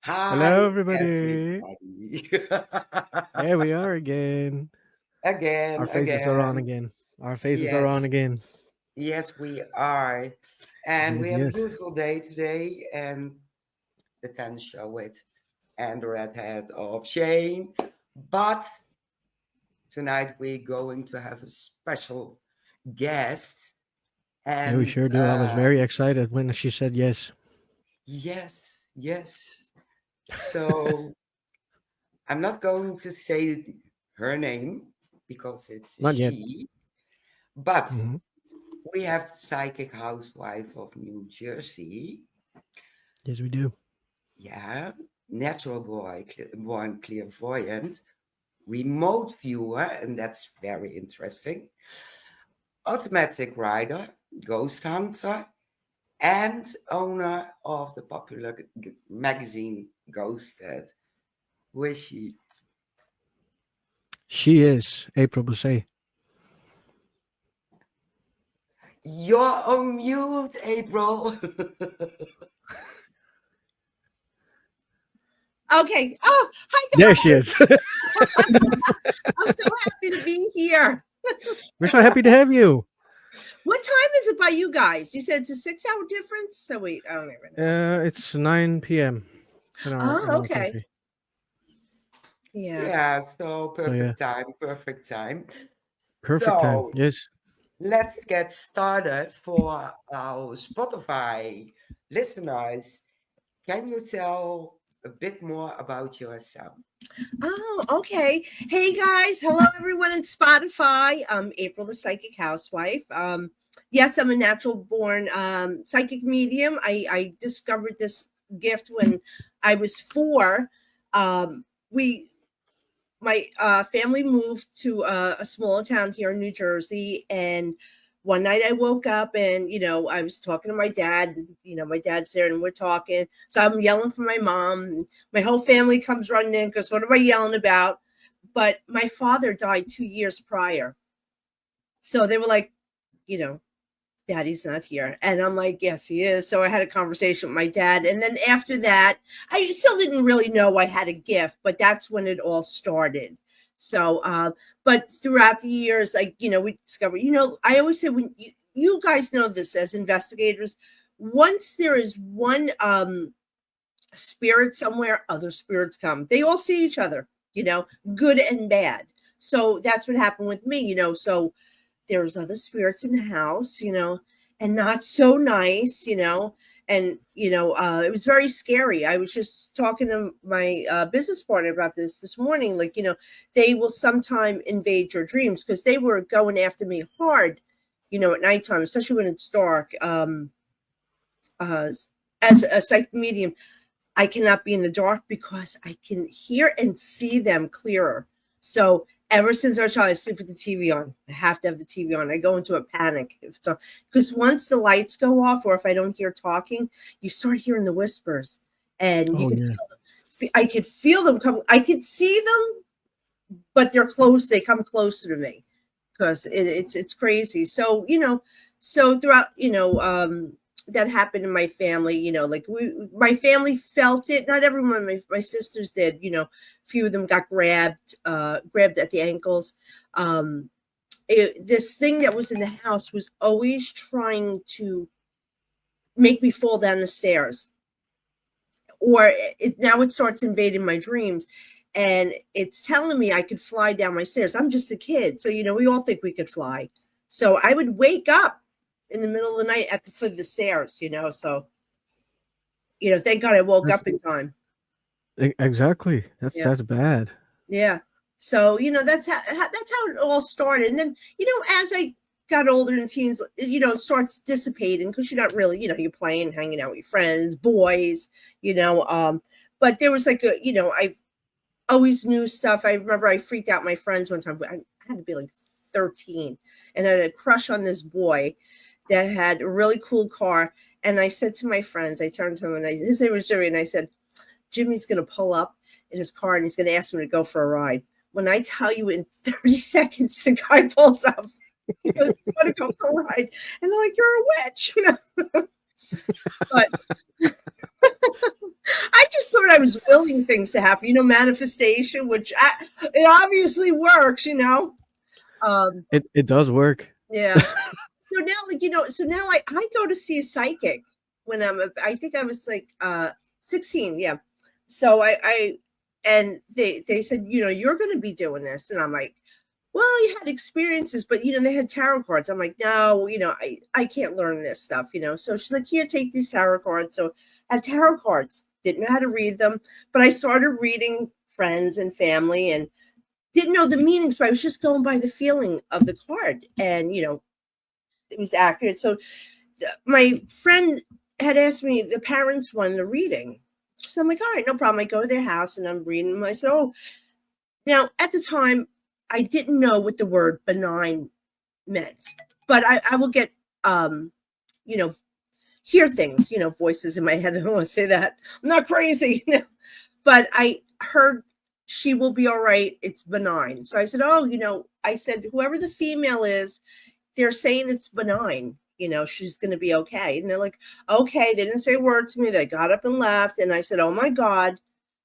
Hello, Hi, everybody. everybody. Here we are again. Our Again, faces are on again. again. Our faces are on Yes, again. yes, we are. And we Yes, have a yes. beautiful day today and the 10th show with and the redhead of Shane. But tonight we're going to have a special guest. Yeah, we And sure do. I was very excited when she said yes. yes, yes. So I'm not going to say her name because it's Not yet. she, but Hmm. we have the psychic housewife of New Jersey. Yes, we do. Yeah, natural born clairvoyant, remote viewer, and that's very interesting. Automatic rider, ghost hunter, and owner of the popular magazine Ghosted. Who is she? She is April Busset. You're on mute, April. Okay. Oh, hi There she is. guys. I'm so happy to be here. We're so happy to have you. What time is it by you guys? You said it's a 6-hour difference. So wait, I don't even know. It's 9 p.m. in Oh, our okay. country. Yeah. Yeah, so So yeah, perfect time, perfect time. perfect time. So Yes. let's get started for our Spotify listeners. Can you tell a bit more about yourself? Oh, okay. Hey guys. Hello everyone in Spotify. I'm April the Psychic Housewife. Yes, I'm a natural born psychic medium. I discovered this gift when I was 4. We my family moved to a small town here in New Jersey, and one night I woke up and I was talking to my dad. And, my dad's there, and we're talking. So I'm yelling for my mom. And my whole family comes running in because what am I yelling about? But my father died 2 years prior, so they were like, you know, Daddy's not here. And I'm like, yes, he is. So I had a conversation with my dad. And then after that, I still didn't really know I had a gift, but that's when it all started. So, but throughout the years, like, we discovered, I always say when you guys know this as investigators, once there is one spirit somewhere, other spirits come. They all see each other, good and bad. So that's what happened with me, So there's other spirits in the house, and not so nice, and it was very scary. I was just talking to my business partner about this morning. Like, they will sometime invade your dreams because they were going after me hard, at nighttime, especially when it's dark. As a psychic medium, I cannot be in the dark because I can hear and see them clearer. So ever since I was a child, I sleep with the TV on. I have to have the TV on. I go into a panic if it's on, because once the lights go off, or if I don't hear talking, you start hearing the whispers, and you Oh can yeah. feel them. I could feel them come. I could see them, but they're close. They come closer to me because it's crazy. So so throughout that happened in my family. Like my family felt it. Not everyone. My sisters did. A few of them got grabbed at the ankles. This thing that was in the house was always trying to make me fall down the stairs, or now it starts invading my dreams, and it's telling me I could fly down my stairs. I'm just a kid, so we all think we could fly. So I would wake up in the middle of the night at the foot of the stairs. So thank God I woke That's up in time. exactly. That's Yeah, that's bad. yeah. So that's how it all started, and then as I got older in teens, it starts dissipating because you're not really, you're playing, hanging out with your friends, boys, but there was like I always knew stuff. I remember I freaked out my friends one time. I had to be like 13, and I had a crush on this boy that had a really cool car. And I said to my friends, I turned to him, and his name was Jimmy, and I said, Jimmy's going to pull up in his car and he's going to ask me to go for a ride. When I tell you, in 30 seconds, the guy pulls up. He goes, "You want to go for a ride?" And they're like, "You're a witch," But I just thought I was willing things to happen, you know, manifestation, it obviously works, you know. It does work. Yeah. So now, like, you know, so now I go to see a psychic when I think I was like 16, yeah. So and they said, you know, you're going to be doing this, and I'm like, well, you had experiences, but you know, they had tarot cards. I'm like, no, you know, I can't learn this stuff, you know. So she's like, here, take these tarot cards. So I have tarot cards. Didn't know how to read them, but I started reading friends and family and didn't know the meanings, but I was just going by the feeling of the card, and you know, it was accurate. So my friend had asked me, the parents wanted a reading. So I'm like, all right, no problem. I go to their house and I'm reading them. I said, oh, now at the time, I didn't know what the word benign meant, but I will get, you know, hear things, you know, voices in my head. I don't want to say that. I'm not crazy, but I heard she will be all right. It's benign. So I said, oh, you know, I said, whoever the female is, they're saying it's benign. You know, she's going to be okay. And they're like, okay. They didn't say a word to me. They got up and left. And I said, oh my God,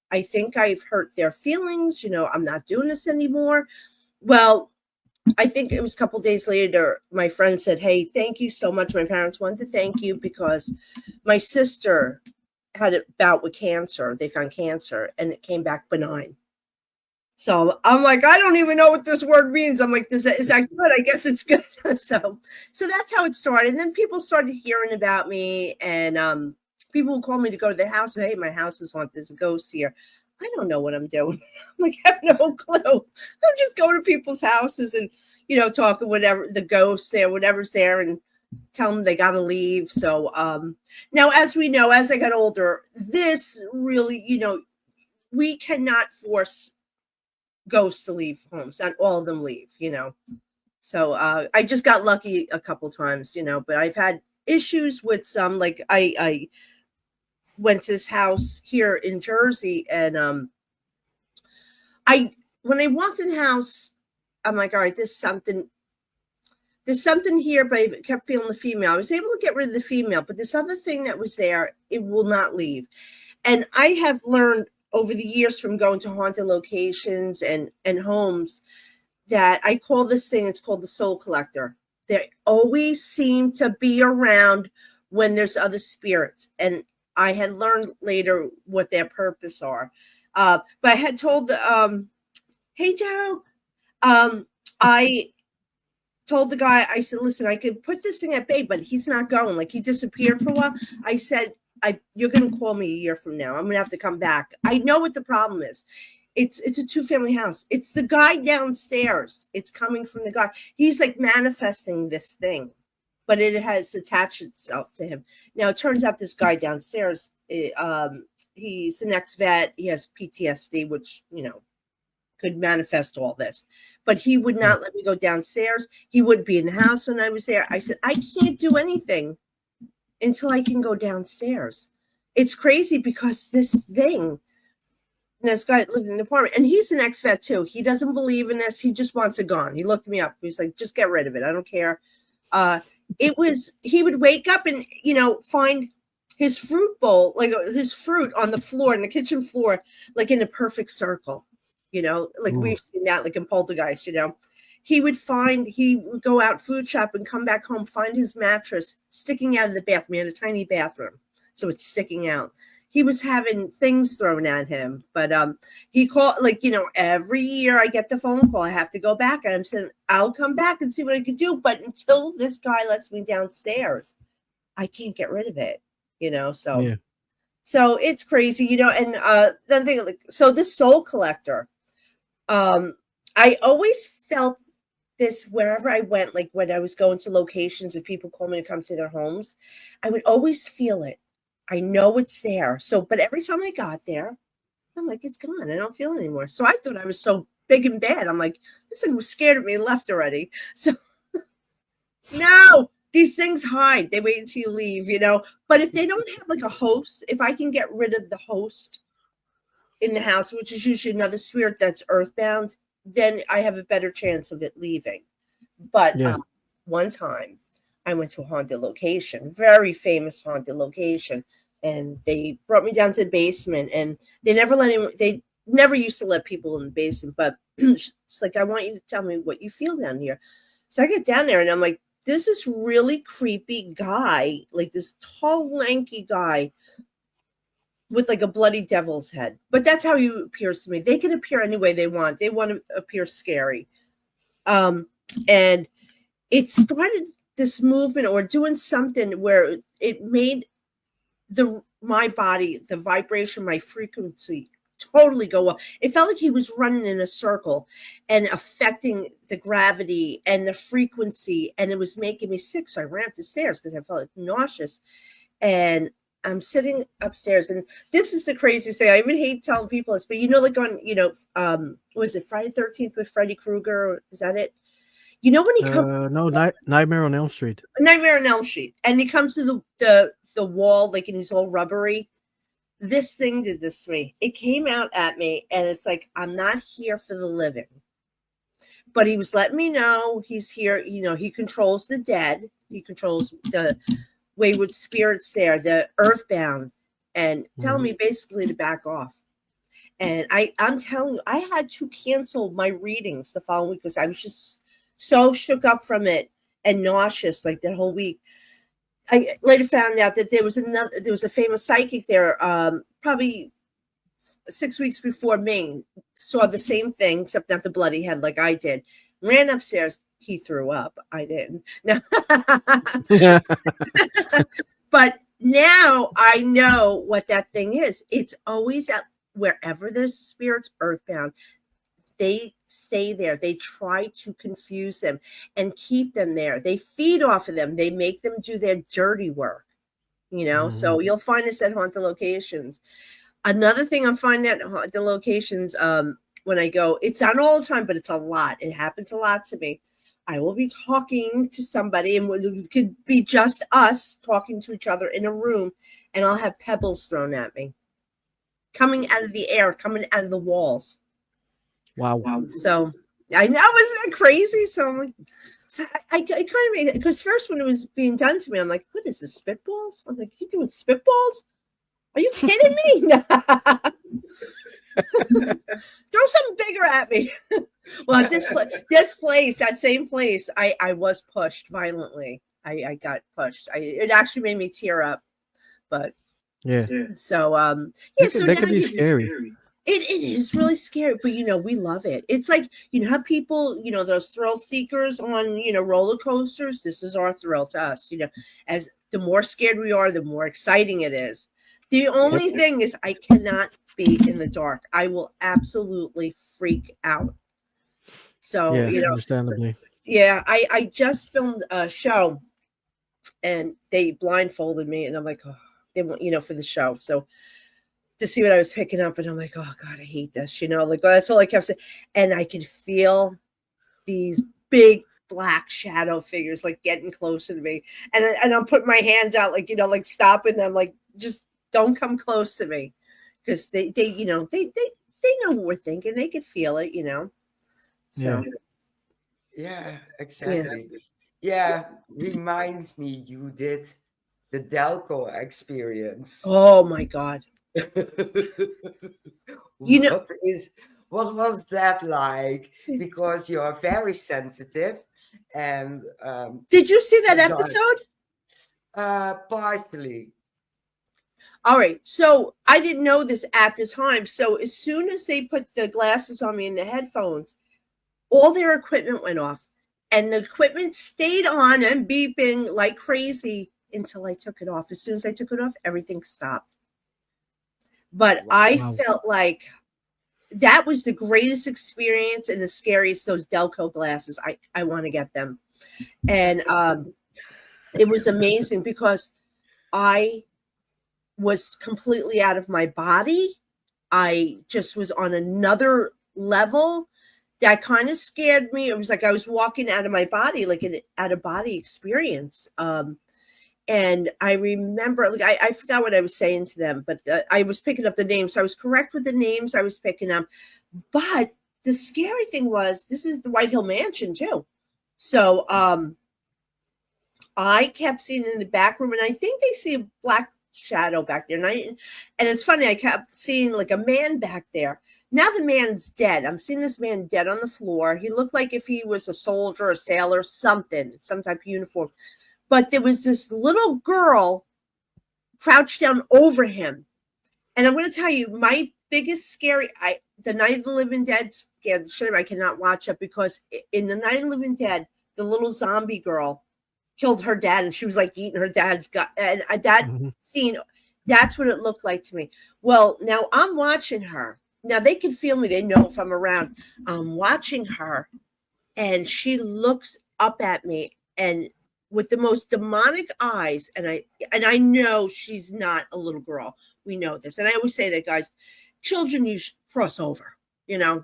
I think I've hurt their feelings. You know, I'm not doing this anymore. Well, I think it was a couple days later, my friend said, hey, thank you so much. My parents wanted to thank you because my sister had a bout with cancer. They found cancer and it came back benign. So I'm like, I don't even know what this word means. I'm like, is that good? I guess it's good. So that's how it started. And then people started hearing about me, and people would call me to go to their house. Hey, my house is haunted. There's a ghost here. I don't know what I'm doing. I'm like, I have no clue. I'm just going to people's houses and, you know, talking whatever the ghosts there, whatever's there, and tell them they got to leave. So now, as we know, as I got older, this really, you know, we cannot force ghosts to leave homes. Not all of them leave, you know. So I just got lucky a couple times, you know, but I've had issues with some. Like I went to this house here in Jersey, and when I walked in the house, I'm like, all right, there's something here, but I kept feeling the female. I was able to get rid of the female, but this other thing that was there, it will not leave. And I have learned over the years from going to haunted locations and homes that I call this thing, it's called the soul collector. They always seem to be around when there's other spirits. And I had learned later what their purpose are. But I had told hey, Joe, I told the guy, I said, listen, I could put this thing at bay, but he's not going. Like, he disappeared for a while. I said, you're going to call me a year from now. I'm going to have to come back. I know what the problem is. It's a 2-family house. It's the guy downstairs. It's coming from the guy. He's like manifesting this thing, but it has attached itself to him. Now, it turns out this guy downstairs, he's an ex-vet. He has PTSD, which, you know, could manifest all this, but he would not let me go downstairs. He wouldn't be in the house when I was there. I said, I can't do anything until I can go downstairs. It's crazy because this thing, and this guy lived in an apartment, and he's an ex-vet too. He doesn't believe in this. He just wants it gone. He looked me up. He's like, just get rid of it. I don't care. He would wake up and, you know, find his fruit bowl, like his fruit on the floor, in the kitchen floor, like in a perfect circle. You know, like we've seen that, like in Poltergeist, you know. He would go out food shop and come back home, find his mattress sticking out of the bathroom. He had a tiny bathroom, so it's sticking out. He was having things thrown at him, but he called, like, you know, every year I get the phone call. I have to go back, and I'm saying, I'll come back and see what I can do. But until this guy lets me downstairs, I can't get rid of it, you know, so. Yeah. So it's crazy, you know, and then thing, like, so this soul collector, I always felt this wherever I went, like when I was going to locations and people call me to come to their homes, I would always feel it. I know it's there. So, but every time I got there, I'm like, it's gone. I don't feel it anymore. So I thought I was so big and bad. I'm like, this thing was scared of me and left already. So no, these things hide. They wait until you leave, you know. But if they don't have like a host, if I can get rid of the host in the house, which is usually another spirit that's earthbound, then I have a better chance of it leaving. But one time I went to a haunted location, very famous haunted location. and they brought me down to the basement, and they never used to let people in the basement, but it's like, I want you to tell me what you feel down here. So I get down there and I'm like, there's this really creepy guy, like this tall, lanky guy with like a bloody devil's head. But that's how he appears to me. They can appear any way they want. They want to appear scary. And it started this movement or doing something where it made my body, the vibration, my frequency totally go up. It felt like he was running in a circle and affecting the gravity and the frequency, and it was making me sick. So I ran up the stairs because I felt like nauseous. And I'm sitting upstairs, and this is the craziest thing. I even hate telling people this, but like on, was it Friday 13th with Freddy Krueger? Is that it? When he comes, no, Nightmare on Elm Street. Nightmare on Elm Street, and he comes to the wall, like, and he's all rubbery. This thing did this to me. It came out at me, and it's like, I'm not here for the living. But he was letting me know he's here. He controls the dead. He controls the wayward spirits there, the earthbound, and telling me basically to back off. And I'm telling you, I had to cancel my readings the following week because I was just so shook up from it and nauseous, like, that whole week. I later found out that there was a famous psychic there, probably 6 weeks before me, saw the same thing, except not the bloody head like I did. Ran upstairs. He threw up. I didn't. No. But now I know what that thing is. It's always at wherever there's spirits earthbound. They stay there. They try to confuse them and keep them there. They feed off of them. They make them do their dirty work, So you'll find us at haunted locations. Another thing I'm finding at haunted locations, when I go, it's not all the time, but it's a lot. It happens a lot to me. I will be talking to somebody, and it could be just us talking to each other in a room, and I'll have pebbles thrown at me, coming out of the air, coming out of the walls. Wow. So I know, isn't that crazy? So I'm like, I kind of made it, because first when it was being done to me, I'm like, what is this, spitballs? I'm like, you doing spitballs? Are you kidding me? Throw something bigger at me. Well, this place, that same place, I was pushed violently. I got pushed. It actually made me tear up. But yeah. So so that could be scary. It is really scary, but we love it. It's like, how people, those thrill seekers on, roller coasters. This is our thrill to us. As the more scared we are, the more exciting it is. The only thing is, I cannot be in the dark. I will absolutely freak out. So, understandably. Yeah, I just filmed a show, and they blindfolded me, and I'm like, oh, they want, for the show. So, to see what I was picking up, and I'm like, oh God, I hate this, like, that's all I kept saying. And I could feel these big black shadow figures like getting closer to me. And I'm putting my hands out, like, like stopping them, like, just don't come close to me. Because they know what we're thinking. They could feel it, So yeah, exactly. Yeah, reminds me, you did the Delco experience. Oh my God. What was that like? Because you are very sensitive, and did you see that episode? Partially. All right, so I didn't know this at the time. So as soon as they put the glasses on me and the headphones, all their equipment went off, and the equipment stayed on and beeping like crazy until I took it off. As soon as I took it off, everything stopped. But I felt like that was the greatest experience and the scariest, those Delco glasses. I want to get them. And it was amazing because I was completely out of my body. I just was on another level that kind of scared me. It was like I was walking out of my body, like an out-of-body experience. And I remember, like, I forgot what I was saying to them, but I was picking up the names. So I was correct with the names I was picking up. But the scary thing was, this is the White Hill Mansion too. So I kept seeing in the back room, and I think they see a black shadow back there. And it's funny, I kept seeing like a man back there. Now the man's dead. I'm seeing this man dead on the floor. He looked like if he was a soldier, a sailor, something, some type of uniform. But there was this little girl crouched down over him. And I'm going to tell you, my biggest scary, the Night of the Living Dead scared the shit. I cannot watch it because in the Night of the Living Dead, the little zombie girl killed her dad, and she was like eating her dad's gut. And that scene, that's what it looked like to me. Well, now I'm watching her. Now they can feel me. They know if I'm around. I'm watching her, and she looks up at me, and with the most demonic eyes, and I know she's not a little girl. We know this, and I always say that, guys. Children, you should cross over, you know.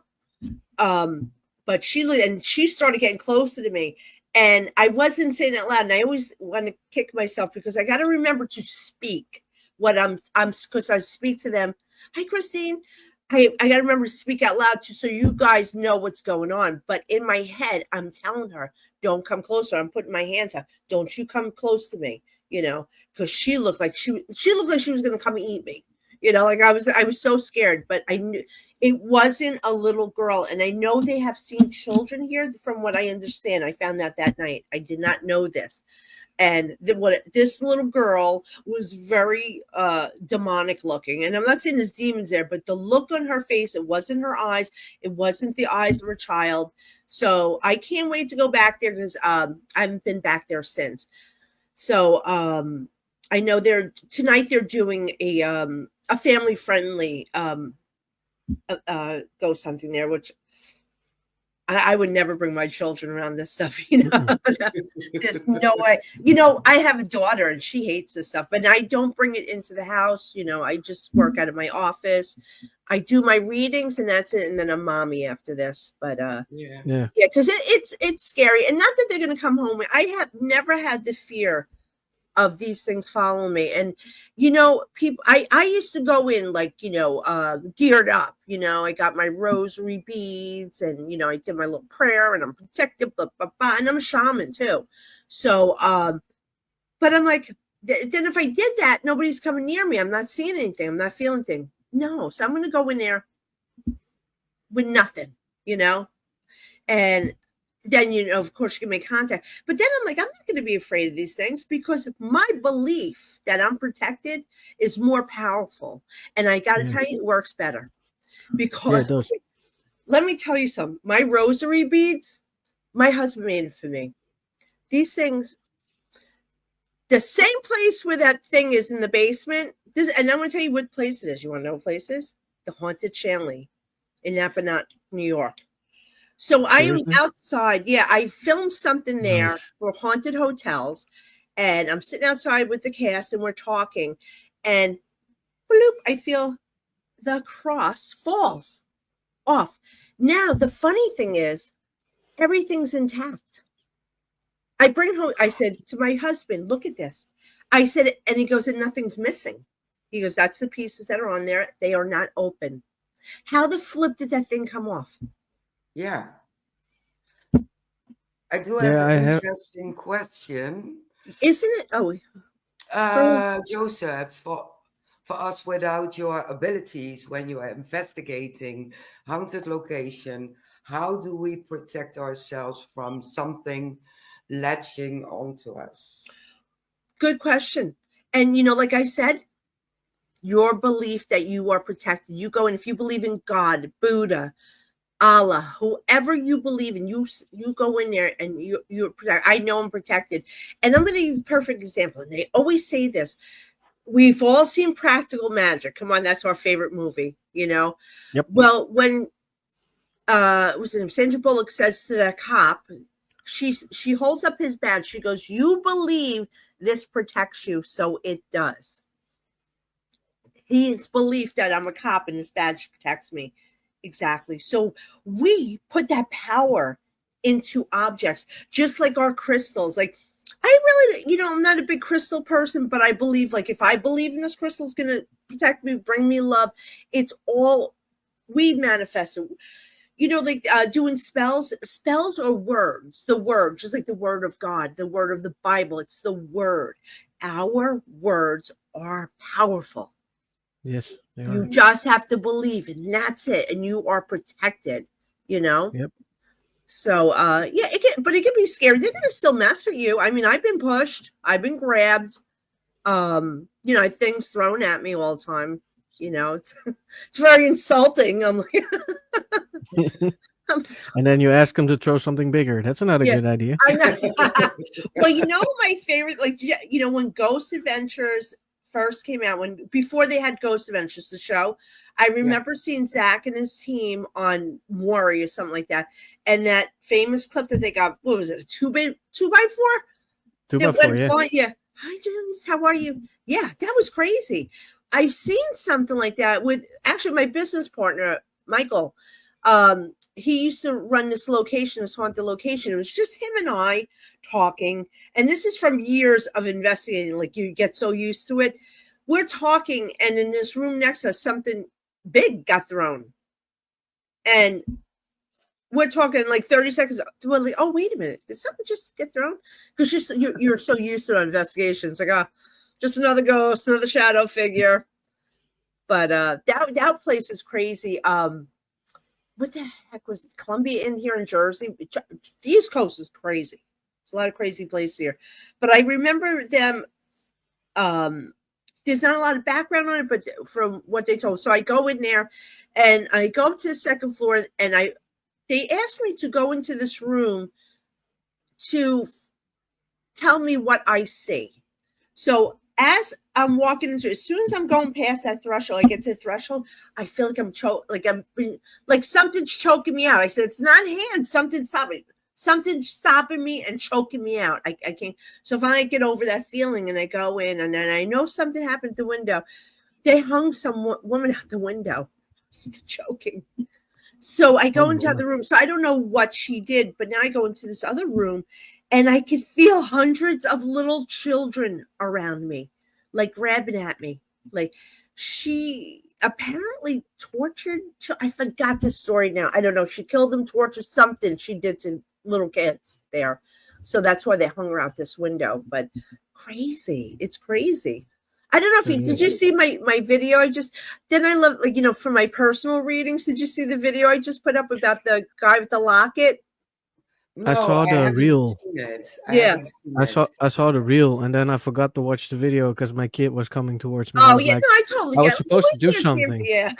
But she started getting closer to me, and I wasn't saying it loud. And I always want to kick myself because I got to remember to speak what I'm because I speak to them. Hi, Christine. I got to remember to speak out loud so you guys know what's going on. But in my head, I'm telling her, don't come closer. I'm putting my hands up. Don't you come close to me, you know, because she looked like she was going to come and eat me. You know, like I was so scared, but I knew it wasn't a little girl. And I know they have seen children here from what I understand. I found out that night. I did not know this. And this little girl was very demonic looking. And I'm not saying there's demons there, but the look on her face, it wasn't her eyes. It wasn't the eyes of her child. So I can't wait to go back there because I haven't been back there since. So I know tonight they're doing a family friendly ghost hunting there, which I would never bring my children around this stuff, you know. There's no way. You know, I have a daughter and she hates this stuff, but I don't bring it into the house. You know, I just work out of my office. I do my readings and that's it. And then I'm mommy after this. But yeah, because it's scary. And not that they're going to come home. I have never had the fear of these things following me. And, you know, people, I used to go in like, you know, geared up, you know, I got my rosary beads and, you know, I did my little prayer and I'm protected, blah, blah, blah, and I'm a shaman too. So, but I'm like, then if I did that, nobody's coming near me. I'm not seeing anything. I'm not feeling anything. No. So I'm going to go in there with nothing, you know, and then, you know, of course you can make contact. But then I'm like, I'm not going to be afraid of these things because my belief that I'm protected is more powerful. And I got to tell you, it works better. Because let me tell you something. My rosary beads, my husband made it for me. These things, the same place where that thing is in the basement, and I'm going to tell you what place it is. You want to know what place it is? The Haunted Chalet in Appomattox, New York. So I am outside. Yeah, I filmed something there for haunted hotels. And I'm sitting outside with the cast and we're talking. And bloop, I feel the cross falls off. Now, the funny thing is, everything's intact. I bring it home. I said to my husband, look at this. I said, and he goes, and nothing's missing. He goes, that's the pieces that are on there. They are not open. How the flip did that thing come off? Yeah. I do have an interesting question. Isn't it? Oh. Joseph, for us without your abilities when you are investigating haunted location, how do we protect ourselves from something latching onto us? Good question. And, you know, like I said, your belief that you are protected, you go, and if you believe in God, Buddha, Allah, whoever you believe in, you go in there and you're protected. I know I'm protected. And I'm going to give a perfect example. And they always say this. We've all seen Practical Magic. Come on, that's our favorite movie, you know? Yep. Well, when Sandra Bullock says to the cop, she holds up his badge. She goes, you believe this protects you, so it does. His belief that I'm a cop and this badge protects me. Exactly. So we put that power into objects, just like our crystals. Like, I really, you know, I'm not a big crystal person, but I believe, like, if I believe in this crystal is going to protect me, bring me love, it's all we manifest it. like doing spells or words, the word, just like the word of God, the word of the Bible. It's the word. Our words are powerful. Yes, they You are. just have to believe, and that's it. And you are protected, Yep. So, yeah, but it can be scary. They're gonna still mess with you. I mean, I've been pushed, I've been grabbed, things thrown at me all the time. It's very insulting. I'm like, And then you ask them to throw something bigger. That's not a yeah, good idea. I know. Well, my favorite, when Ghost Adventures first came out, before they had Ghost Adventures, the show, I remember seeing Zach and his team on Maury or something like that, and that famous clip that they got. What was it? A 2x4? 2x4, yeah. Flying, yeah. Hi, Janice. How are you? Yeah, that was crazy. I've seen something like that with actually my business partner, Michael. He used to run this haunted location. It was just him and I talking. And this is from years of investigating. Like, you get so used to it. We're talking, and in this room next to us, something big got thrown. And we're talking like 30 seconds. We're like, oh, wait a minute. Did something just get thrown? Because you're so used to investigations. Like, just another ghost, another shadow figure. But that place is crazy. What the heck was it? Columbia in here in Jersey? The East Coast is crazy. It's a lot of crazy places here. But I remember them. There's not a lot of background on it, but from what they told. So I go in there, and I go up to the second floor, and they asked me to go into this room to tell me what I see. So as I'm walking into, as soon as I'm going past that threshold, I get to the threshold, I feel like I'm like something's choking me out. I said, it's not hands, something's stopping me and choking me out. I can't. So finally I get over that feeling, and I go in, and then I know something happened at the window. They hung some woman out the window, just choking. So I go into the room. So I don't know what she did, but now I go into this other room, and I could feel hundreds of little children around me, like grabbing at me. Like, she apparently tortured. I forgot the story now. I don't know. She killed them, tortured, something she did to little kids there. So that's why they hung her out this window. But crazy. It's crazy. I don't know if did you see my video? I love, for my personal readings. Did you see the video I just put up about the guy with the locket? No, I saw the reel. I saw the reel, and then I forgot to watch the video because my kid was coming towards me. Oh, yeah, no, I totally I get was supposed to do something. Yeah.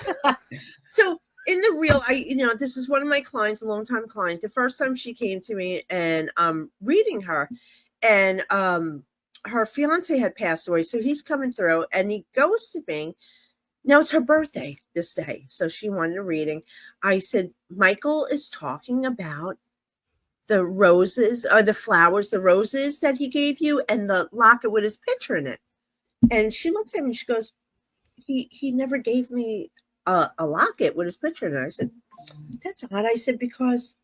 So in the reel, this is one of my clients, a longtime client. The first time she came to me, and I'm reading her, and her fiance had passed away, so he's coming through, and he goes to me. Now it's her birthday this day, so she wanted a reading. I said, Michael is talking about the roses, or the flowers, the roses that he gave you, and the locket with his picture in it. And she looks at me and she goes, he never gave me a locket with his picture in it. I said, that's odd. I said, because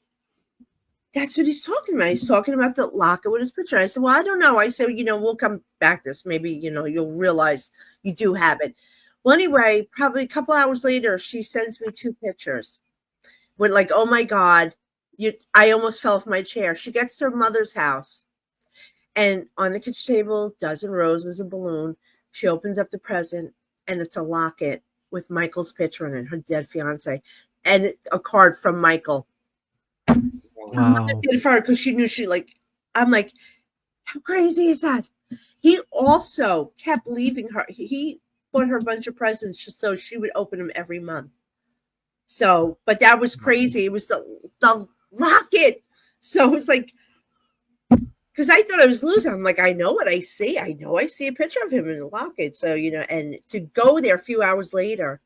that's what he's talking about. He's talking about the locket with his picture. I said, well, I don't know. I said, we'll come back to this. Maybe, you'll realize you do have it. Well, anyway, probably a couple hours later, she sends me 2 pictures with, like, oh my God, I almost fell off my chair. She gets to her mother's house, and on the kitchen table, dozen roses, a balloon. She opens up the present, and it's a locket with Michael's picture in it, her dead fiance, and a card from Michael. Wow. Because she knew I'm like, how crazy is that? He also kept leaving her. He bought her a bunch of presents just so she would open them every month. So, but that was crazy. It was the locket. So it's like, because I thought I was losing. I'm like, I know what I see. I know I see a picture of him in the locket. So, and to go there a few hours later,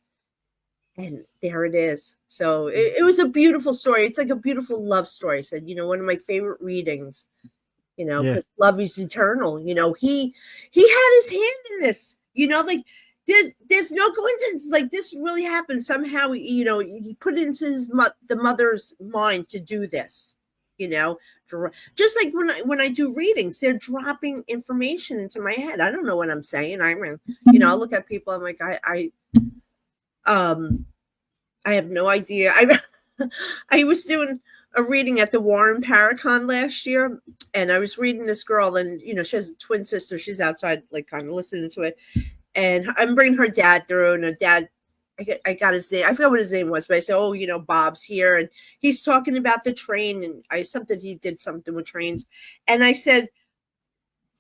and there it is. So it was a beautiful story. It's like a beautiful love story. I said, one of my favorite readings, because love is eternal. He had his hand in this, like, there's no coincidence. Like, this really happened somehow. He put it into the mother's mind to do this. Just like when I do readings, they're dropping information into my head. I don't know what I'm saying. I look at people. I'm like, I have no idea. I was doing a reading at the Warren Paracon last year, and I was reading this girl, and she has a twin sister. She's outside, like kind of listening to it, and I'm bringing her dad through, and her dad, I got his name. I forgot what his name was, but I said, "Oh, Bob's here," and he's talking about the train, and he did something with trains, and I said,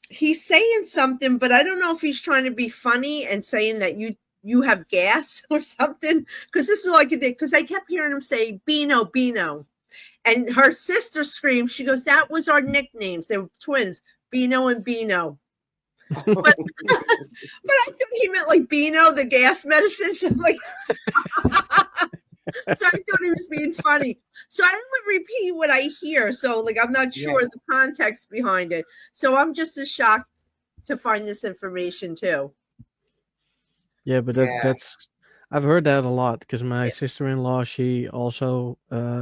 he's saying something, but I don't know if he's trying to be funny and saying that you have gas or something, because this is all I could do, because I kept hearing him say Beano, Beano. And her sister screamed, she goes, that was our nicknames. They were twins, Beano and Beano. but, but I thought he meant like Beano, the gas medicine. So I'm like, so I thought he was being funny. So I only repeat what I hear. So like, I'm not sure the context behind it. So I'm just as shocked to find this information too. Yeah, but that's, I've heard that a lot, because my sister-in-law, she also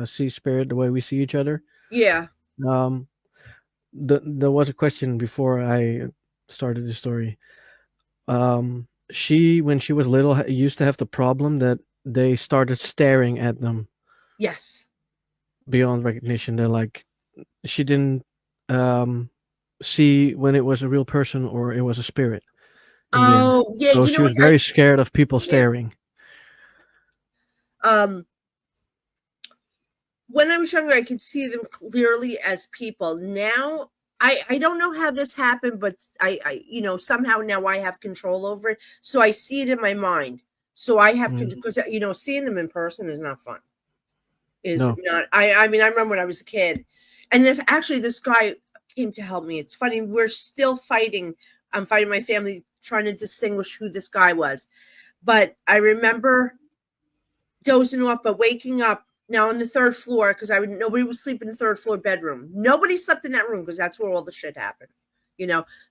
sees spirit the way we see each other. Yeah. There was a question before I started the story. She, when she was little, used to have the problem that they started staring at them. Yes. Beyond recognition. They're like, she didn't see when it was a real person or it was a spirit. Oh, yeah. So she was very scared of people staring. When I was younger, I could see them clearly as people. Now, I don't know how this happened, but I somehow now I have control over it. So I see it in my mind. So I have to, because seeing them in person is not fun. Not. I mean, I remember when I was a kid, and this guy came to help me. It's funny, we're still fighting. I'm fighting my family, trying to distinguish who this guy was. But I remember dozing off, but waking up now on the third floor, because nobody was sleeping in the third floor bedroom. Nobody slept in that room, because that's where all the shit happened,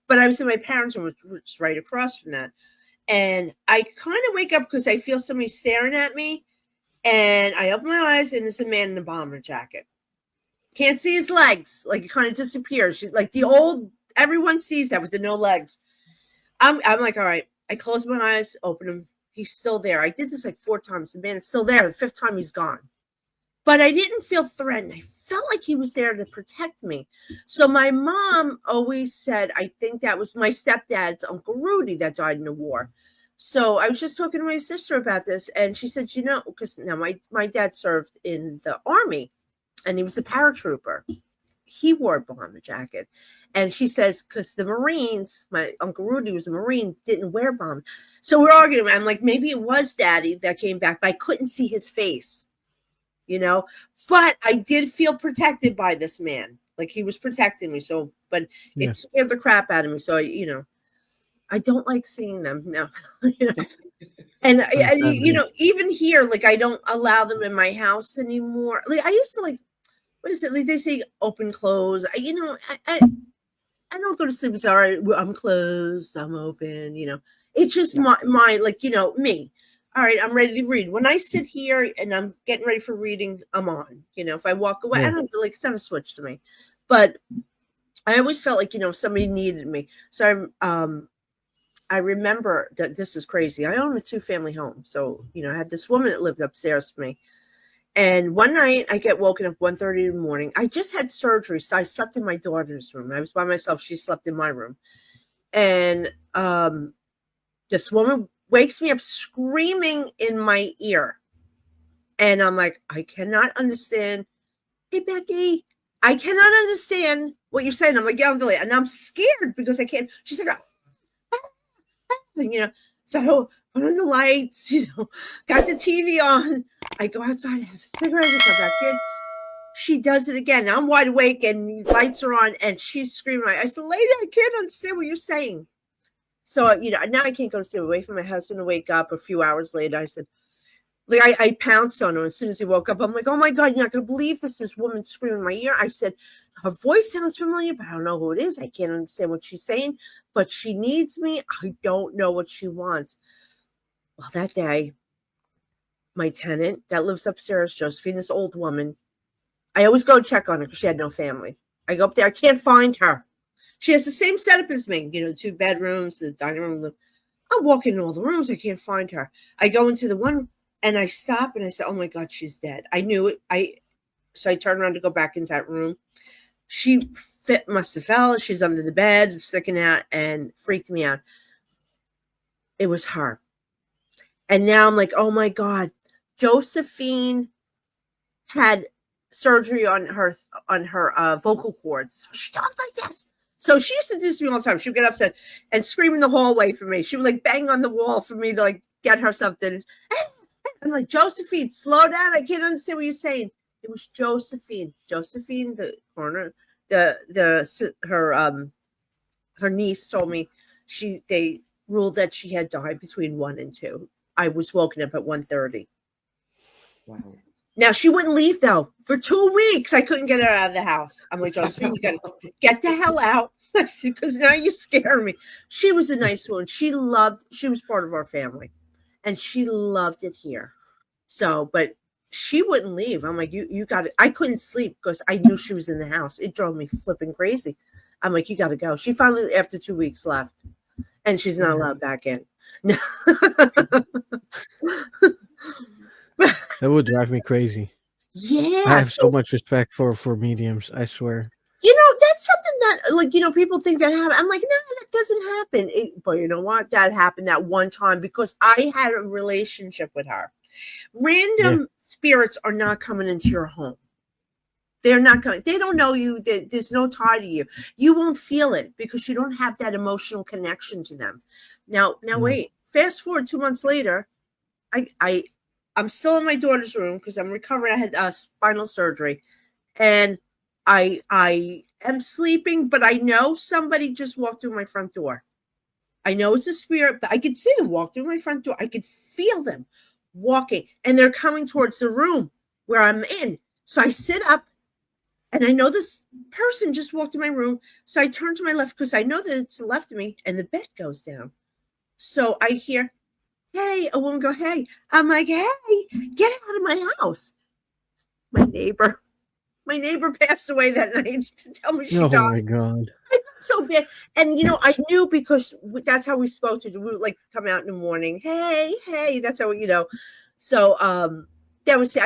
But I was in my parents' room, which was right across from that. And I kind of wake up because I feel somebody staring at me. And I open my eyes, and there's a man in a bomber jacket. Can't see his legs. Like, it kind of disappears. Like the old, everyone sees that with the no legs. I'm like, all right. I close my eyes, open them. He's still there. I did this like 4 times. The man is still there. The 5th time, he's gone. But I didn't feel threatened. I felt like he was there to protect me. So my mom always said, I think that was my stepdad's Uncle Rudy that died in the war. So I was just talking to my sister about this, and she said, because now my dad served in the Army, and he was a paratrooper. He wore a bomber jacket. And she says, because the Marines, my Uncle Rudy was a Marine, didn't wear bomb. So we're arguing. I'm like, maybe it was Daddy that came back, but I couldn't see his face, But I did feel protected by this man. Like, he was protecting me. So, but it scared the crap out of me. So, I don't like seeing them now, And even here, like, I don't allow them in my house anymore. Like, I used to, like, what is it? Like, they say open, close. I don't go to sleep and say, all right, I'm closed, I'm open, It's just my like, me. All right, I'm ready to read. When I sit here and I'm getting ready for reading, I'm on. If I walk away, I don't like, it's not a switch to me. But I always felt like, somebody needed me. So I remember that this is crazy. I own a 2-family home. So, I had this woman that lived upstairs from me. And one night I get woken up 1:30 in the morning. I just had surgery. So I slept in my daughter's room. I was by myself. She slept in my room. And this woman wakes me up screaming in my ear. And I'm like, I cannot understand. Hey, Becky, I cannot understand what you're saying. I'm like, yeah, and I'm scared because I can't. She's like, so I put on the lights, got the TV on. I go outside, I have a cigarette, I come back in. She does it again. I'm wide awake and lights are on and she's screaming. I said, lady, I can't understand what you're saying. So, now I can't go to sleep. Wait for my husband to wake up. A few hours later, I said, like, I pounced on her as soon as he woke up. I'm like, oh my God, you're not going to believe this woman screaming in my ear. I said, her voice sounds familiar, but I don't know who it is. I can't understand what she's saying, but she needs me. I don't know what she wants. Well, that day, my tenant that lives upstairs, Josephine, this old woman, I always go check on her because she had no family. I go up there. I can't find her. She has the same setup as me, 2 bedrooms, the dining room. I'm walking in all the rooms. I can't find her. I go into the one And I stopped and I said, "Oh my God, she's dead." I knew it. So I turned around to go back into that room. She must have fell. She's under the bed, sticking out, and freaked me out. It was her. And now I'm like, oh my God, Josephine had surgery on her vocal cords. So she talked like this. So she used to do this to me all the time. She would get upset and scream in the hallway for me. She would like bang on the wall for me to like get her something. I'm like, Josephine, slow down. I can't understand what you're saying. It was Josephine. Josephine, the corner, her niece told me they ruled that she had died between 1 and 2. I was woken up at 1:30. Wow. Now she wouldn't leave though. For 2 weeks, I couldn't get her out of the house. I'm like, Josephine, you gotta get the hell out. Because now you scare me. She was a nice woman. She was part of our family. And she loved it here. So, but she wouldn't leave. I'm like, you got it. I couldn't sleep because I knew she was in the house. It drove me flipping crazy. I'm like, you got to go. She finally, after 2 weeks, left. And she's not allowed back in. No. That would drive me crazy. Yeah. I have so much respect for mediums, I swear. That's something that, like, people think that happened. I'm like, no, that doesn't happen. But you know what? That happened that one time because I had a relationship with her. Random spirits are not coming into your home. They're not coming. They don't know you. There's no tie to you. You won't feel it because you don't have that emotional connection to them. Now, wait. Fast forward 2 months later, I'm still in my daughter's room because I'm recovering. I had spinal surgery, and I am sleeping, but I know somebody just walked through my front door. I know it's a spirit, but I could see them walk through my front door. I could feel them walking, and they're coming towards the room where I'm in. So I sit up, and I know this person just walked in my room. So I turn to my left because I know that it's the left of me, and the bed goes down. So I hear, hey, a woman go, hey. I'm like, hey, get out of my house. My neighbor passed away that night to tell me she died. Oh my God. I felt so bad. And, I knew because that's how we spoke to her. We would like come out in the morning. Hey, that's how we, So I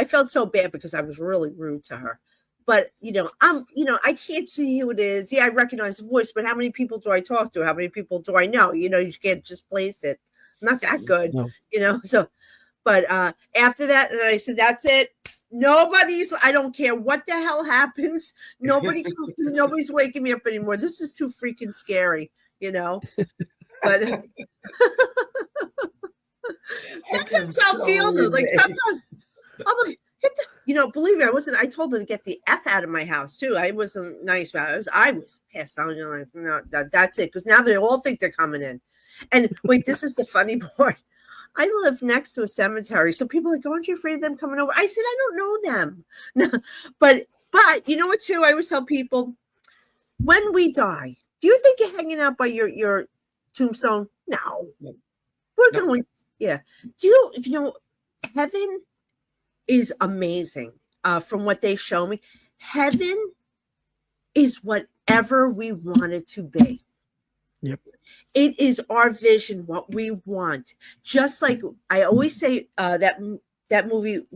felt so bad because I was really rude to her. But, I can't see who it is. Yeah, I recognize the voice, but how many people do I talk to? How many people do I know? You can't just place it. I'm not that good, No. So, but after that, and I said, that's it. I don't care what the hell happens. Nobody's waking me up anymore. This is too freaking scary, But sometimes I'll feel them. Like sometimes I'm like, believe me, I told her to get the F out of my house too. I wasn't nice about it. I was pissed. I was like, no, that's it. Because now they all think they're coming in. And wait, this is the funny part. I live next to a cemetery. So people are like, aren't you afraid of them coming over? I said, I don't know them. No, but you know what, too? I always tell people, when we die, do you think you're hanging out by your tombstone? No. We're going, yeah. Do you heaven is amazing. From what they show me, heaven is whatever we want it to be. Yep. It is our vision, what we want. Just like I always say, that movie,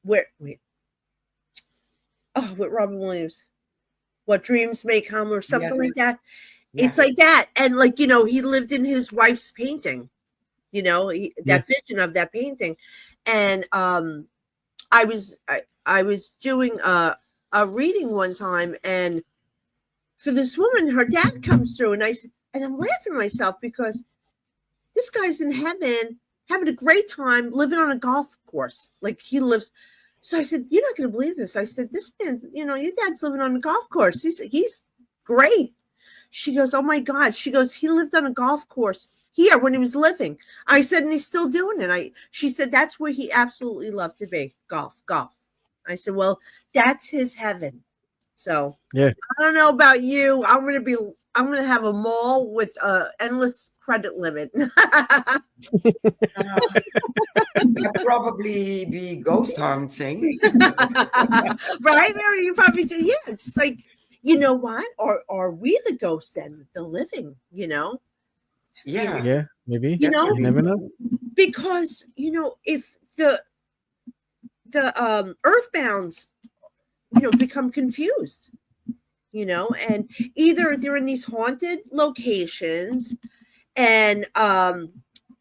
with Robin Williams, What Dreams May Come, or something like that. Yeah. It's like that, and he lived in his wife's painting. That vision of that painting, and I was doing a reading one time, and for this woman, her dad comes through, and I'm laughing at myself because this guy's in heaven having a great time living on a golf course. Like he lives. So I said, you're not going to believe this. I said, this man, your dad's living on a golf course. He's great. She goes, oh my God. She goes, he lived on a golf course here when he was living. I said, and he's still doing it. She said, that's where he absolutely loved to be. Golf. I said, well, that's his heaven. So yeah, I don't know about you. I'm going to have a mall with endless credit limit. I'd probably be ghost hunting. Right? Or you probably do. Yeah. It's like, you know what? Or are we the ghosts then? The living, Yeah. Yeah, maybe. You never know. Because, if the earthbounds, become confused, and either they're in these haunted locations, and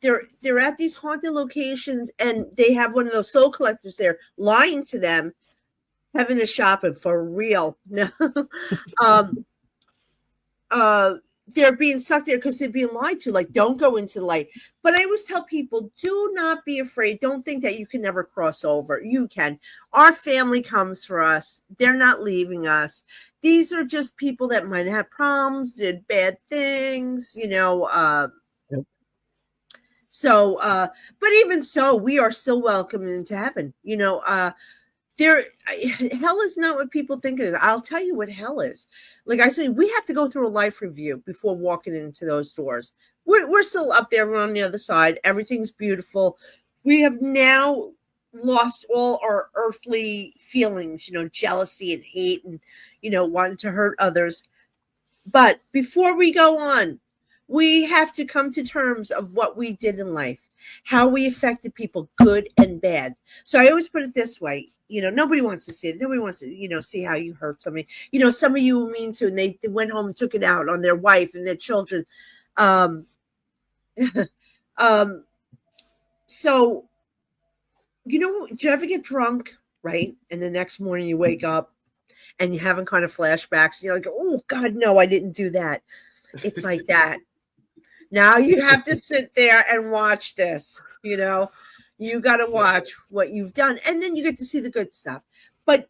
they're at these haunted locations, and they have one of those soul collectors there lying to them, having a shopping for real. No. They're being sucked there because they're being lied to, like, don't go into the light. But I always tell people, do not be afraid. Don't think that you can never cross over. You can. Our family comes for us. They're not leaving us. These are just people that might have problems, did bad things, Yep. So but even so, we are still welcome into heaven. Hell is not what people think it is. I'll tell you what hell is. Like I say, we have to go through a life review before walking into those doors. We're still up there. We're on the other side. Everything's beautiful. We have now lost all our earthly feelings, jealousy and hate, and wanting to hurt others. But before we go on, we have to come to terms of what we did in life, how we affected people, good and bad. So I always put it this way. Nobody wants to see it. Nobody wants to, see how you hurt somebody. Some of you were mean to, and they went home and took it out on their wife and their children. So, do you ever get drunk, right? And the next morning you wake up and you're having kind of flashbacks. And you're like, oh, God, no, I didn't do that. It's like that. Now you have to sit there and watch this, You got to watch what you've done, and then you get to see the good stuff. But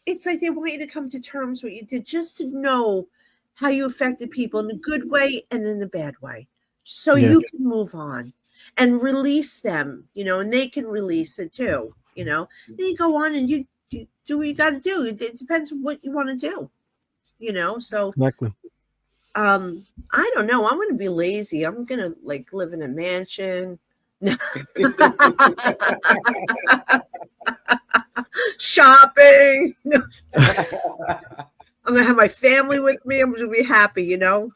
it's like they want you to come to terms with what you did, just to know how you affected people in a good way and in a bad way, so you can move on and release them, and they can release it too, Then you go on and you do what you got to do. It depends on what you want to do, So Exactly. I don't know. I'm going to be lazy. I'm going to live in a mansion. Shopping. I'm gonna have my family with me. I'm gonna be happy, And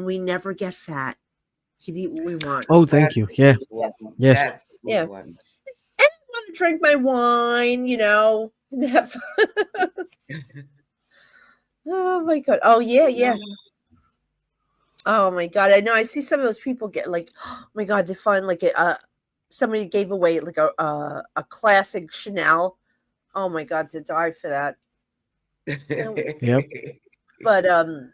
we never get fat. We can eat what we want. Oh, thank you. Yeah. Yes. That's a good one. And I want to drink my wine, and have oh my God. Oh yeah. Oh my God. I know. I see some of those people get oh my God, they find somebody gave away a classic Chanel. Oh my God, to die for that. Yep. But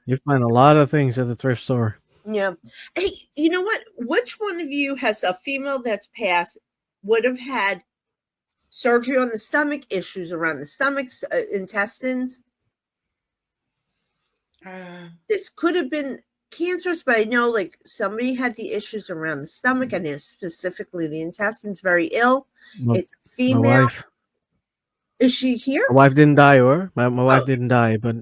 You find a lot of things at the thrift store. Yeah. Hey, you know what? Which one of you has a female that's passed would have had surgery on the stomach, issues around the stomach, intestines? This could have been cancerous, but I know somebody had the issues around the stomach, and specifically the intestines, very ill. It's a female. My wife. Is she here? My wife didn't die, my wife didn't die, but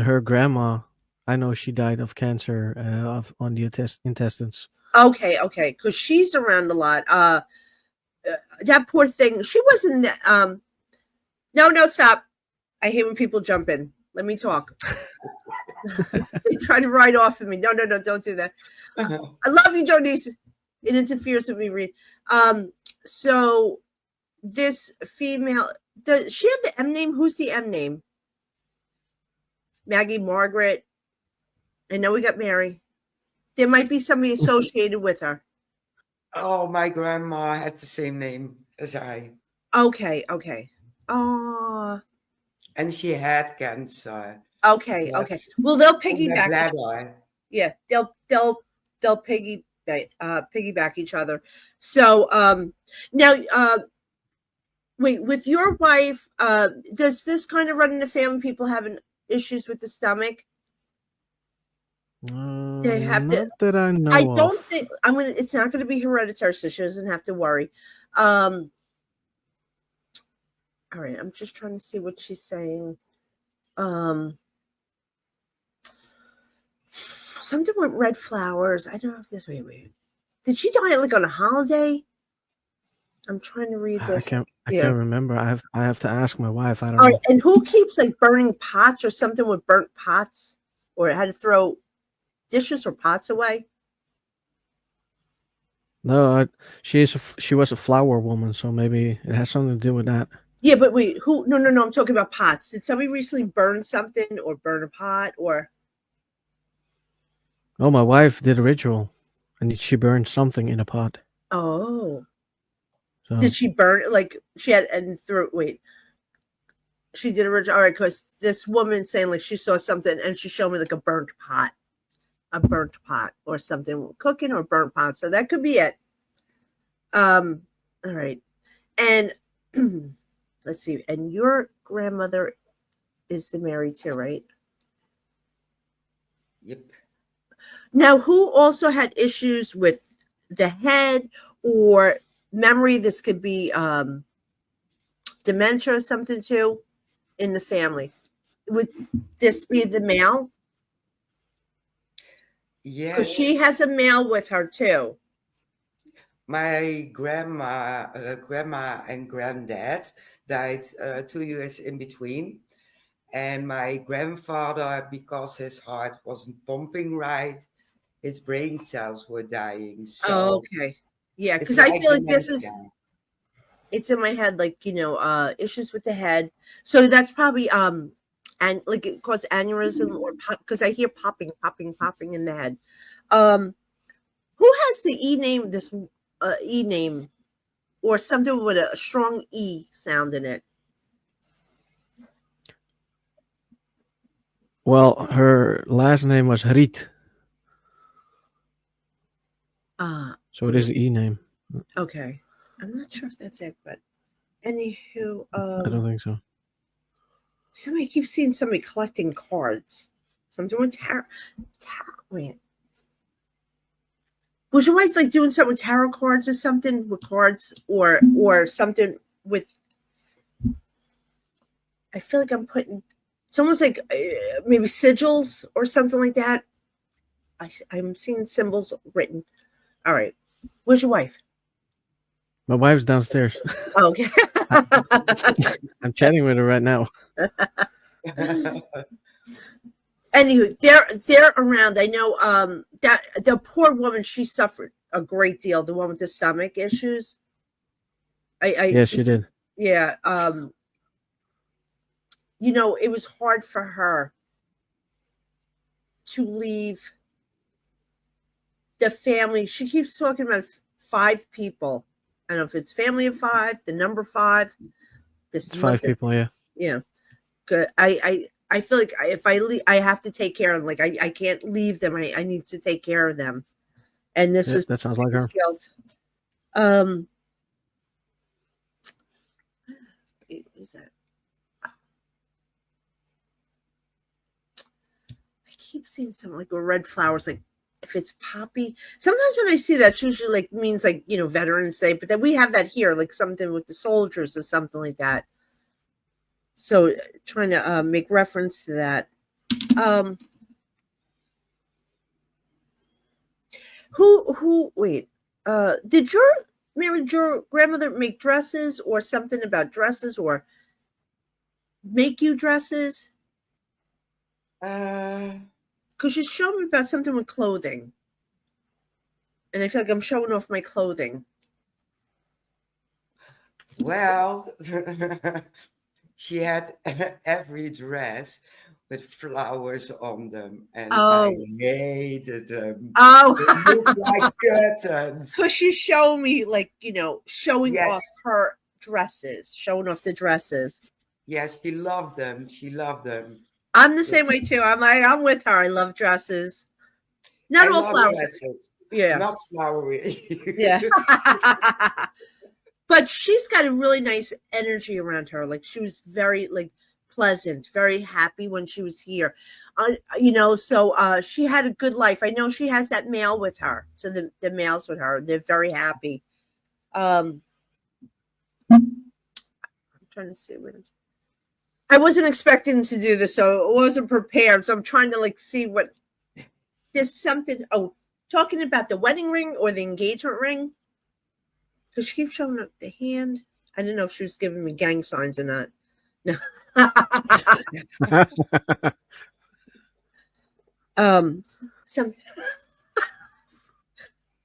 her grandma, I know she died of cancer on the intestines. Okay, because she's around a lot. That poor thing. She wasn't. No, stop. I hate when people jump in. Let me talk. They try to ride off of me. No, don't do that. I love you, Jonice. It interferes with me, Reed. So this female, does she have the M name? Who's the M name? Maggie, Margaret. I know we got Mary. There might be somebody associated with her. Oh, my grandma had the same name as I. Okay. Oh. And she had cancer. Okay. Well, they'll piggyback. Yeah, they'll piggyback each other. So now wait, with your wife, does this kind of run in the family? People having issues with the stomach? They have not that I know. I don't think it's not gonna be hereditary, so she doesn't have to worry. All right, I'm just trying to see what she's saying. Something with red flowers. I don't know if this. Wait. Did she die on a holiday? I'm trying to read this. I can't remember. I have to ask my wife. I don't know. Right, and who keeps burning pots or something with burnt pots, or had to throw dishes or pots away? No, she was a flower woman, so maybe it has something to do with that. Yeah, but wait, who? No, no, no. I'm talking about pots. Did somebody recently burn something or burn a pot or? Oh, my wife did a ritual, and she burned something in a pot. Oh, did So she burn like she had and through? Wait, she did a ritual. All right, because this woman saying like she saw something and she showed me like a burnt pot or something cooking or burnt pot. So that could be it. All right, and let's see. And your grandmother is the Mary too, right? Yep. Now, who also had issues with the head or memory? This could be dementia or something too in the family. Would this be the male? Because Yes, she has a male with her too. my grandma and granddad died 2 years in between. And my grandfather, because his heart wasn't pumping right, his brain cells were dying. Oh, So okay. Yeah, it's because I like feel like this is dementia. it's in my head, like, issues with the head. So that's probably and like it caused aneurysm or pop because I hear popping, popping, popping in the head. Um, who has the E name, this E name or something with a strong E sound in it? well, her last name was Riet, Uh so it is the E name. okay. I'm not sure if that's it, but anywho, I don't think so. somebody keeps seeing somebody collecting cards. Something with wait. Was your wife like doing something with tarot cards or something with cards or something with? I feel like I'm putting. It's almost like maybe sigils or something like that. I'm seeing symbols written. All right, where's your wife? My wife's downstairs. Oh, okay. I'm chatting with her right now. Anywho, they're around. I know that the poor woman, she suffered a great deal. The one with the stomach issues. I Yes, she just did. yeah. It was hard for her to leave the family. She keeps talking about 5 people. I don't know if it's family of 5, the number 5. This It's five must have, people. Yeah, yeah. Good. I feel like if I leave, I have to take care of them. Like I can't leave them. I need to take care of them. And this yeah, is that sounds like biggest her. guilt. Um, is that? I keep seeing something like red flowers, like if it's poppy. Sometimes when I see that, it's usually like means like Veterans Day, but then we have that here, like something with the soldiers or something like that. So trying to make reference to that. Um, who? Wait. Did your grandmother make dresses or something about dresses or make you dresses? uh, Because you showed me about something with clothing, and I feel like I'm showing off my clothing. well, she had every dress with flowers on them, and I Oh, hated them. oh, They look like curtains. because you show me like showing Yes, off her dresses, showing off the dresses. yes, she loved them. She loved them. I'm the But same way too. I'm with her. I love dresses. Not I all love flowers. dresses, Yeah, not flowery. yeah. But she's got a really nice energy around her. Like she was very like pleasant, very happy when she was here. So she had a good life. I know she has that male with her. So the males with her, they're very happy. Um, I'm trying to see what I wasn't expecting to do this, so I wasn't prepared. So I'm trying to like see what there's something. Oh, talking about the wedding ring or the engagement ring. Because she keeps showing up the hand. I didn't know if she was giving me gang signs or not. No. um, some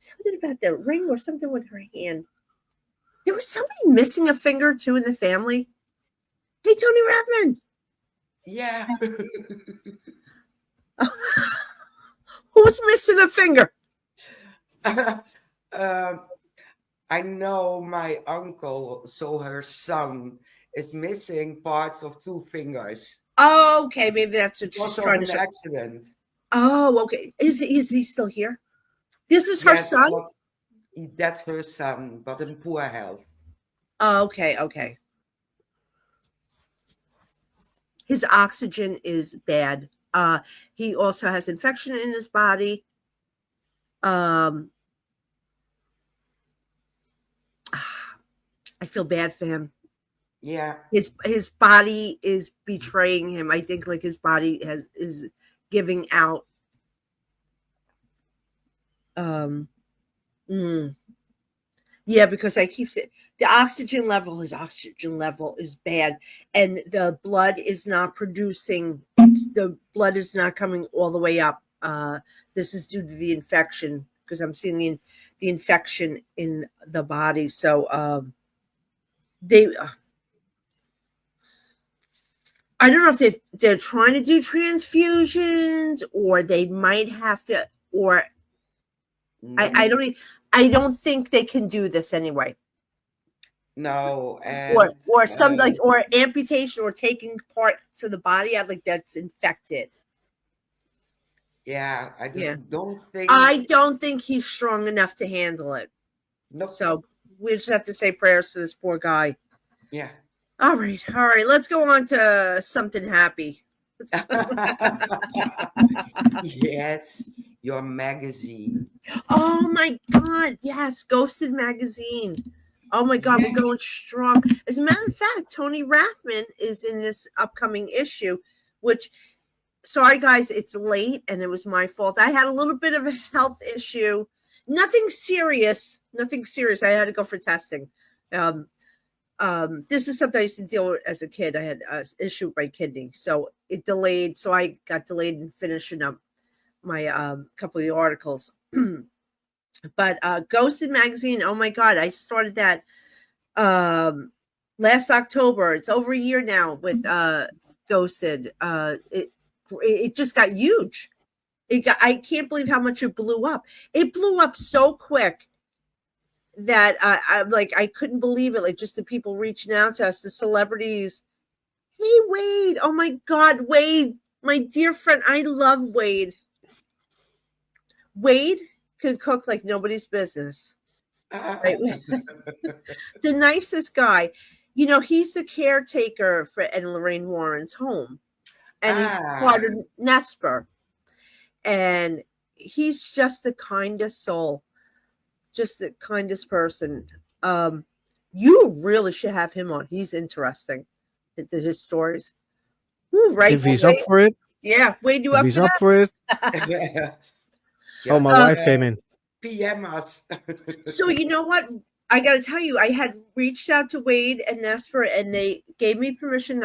something about the ring or something with her hand. There was somebody missing a finger too in the family. Hey, Tony Rathman. Yeah. Who's missing a finger? I know my uncle, so her son is missing parts of 2 fingers Oh, okay, maybe that's what because she's of trying to an show. accident. Oh, okay. Is he still here? This is her Yes, son? but that's her son, but in poor health. Oh, okay, okay. His oxygen is bad. He also has infection in his body. I feel bad for him. Yeah. His body is betraying him. I think like his body is giving out. Yeah, because I keep saying his oxygen level is bad, and the blood is not producing. The blood is not coming all the way up. This is due to the infection because I'm seeing the infection in the body. So they. I don't know if they're trying to do transfusions or they might have to, or I don't think they can do this anyway. No, and Or some like or amputation or taking parts of the body out like that's infected. yeah, I don't think he's strong enough to handle it. Nope. So we just have to say prayers for this poor guy. Yeah. All right. Let's go on to something happy. Yes, your magazine. Oh my God! Yes, Ghosted magazine. Oh my God, Yes. we're going strong. As a matter of fact, Tony Rathman is in this upcoming issue, which, sorry guys, it's late and it was my fault. I had a little bit of a health issue. Nothing serious. I had to go for testing. This is something I used to deal with as a kid. I had an issue with my kidney. So it delayed. So I got delayed in finishing up my couple of the articles. But Ghosted magazine, oh my God, I started that last October. It's over a year now with Ghosted. It just got huge. I can't believe how much it blew up. It blew up so quick that I couldn't believe it. Like just the people reaching out to us, the celebrities. Hey Wade, oh my God, Wade, my dear friend, I love Wade. Wade could cook like nobody's business. Right? The nicest guy. You know, he's the caretaker for Ed and Lorraine Warren's home. And he's part of Nesper. And he's just the kindest soul. Just the kindest person. You really should have him on. He's interesting. His stories. Ooh, right. If he's up for it. Yeah. Wade, you if up he's for up that? for it. Just, my wife came in. PM us. So you know what? I got to tell you, I had reached out to Wade and Nesper, and they gave me permission.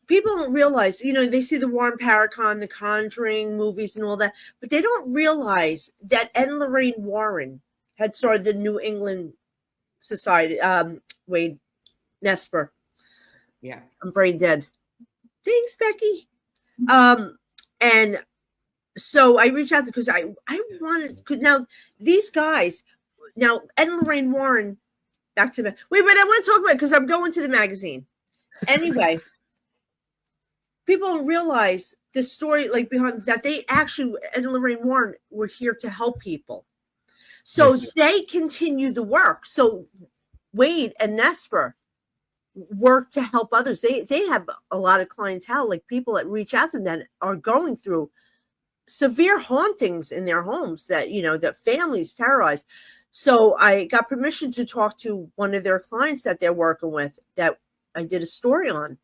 People don't realize, you know, they see the Warren Paracon, the Conjuring movies, and all that, but they don't realize that Ed and Lorraine Warren had started the New England Society. Wade, Nesper. Yeah, I'm brain dead. Thanks, Becky. And so I reached out because I wanted now these guys. Now Ed and Lorraine Warren, back to wait, but I want to talk about it because I'm going to the magazine anyway. People don't realize the story like behind that they actually Ed and Lorraine Warren were here to help people, so they continue the work. So Wade and Nesper work to help others. They have a lot of clientele, like people that reach out to them that are going through severe hauntings in their homes that, you know, that families terrorize. So I got permission to talk to one of their clients that they're working with that I did a story on,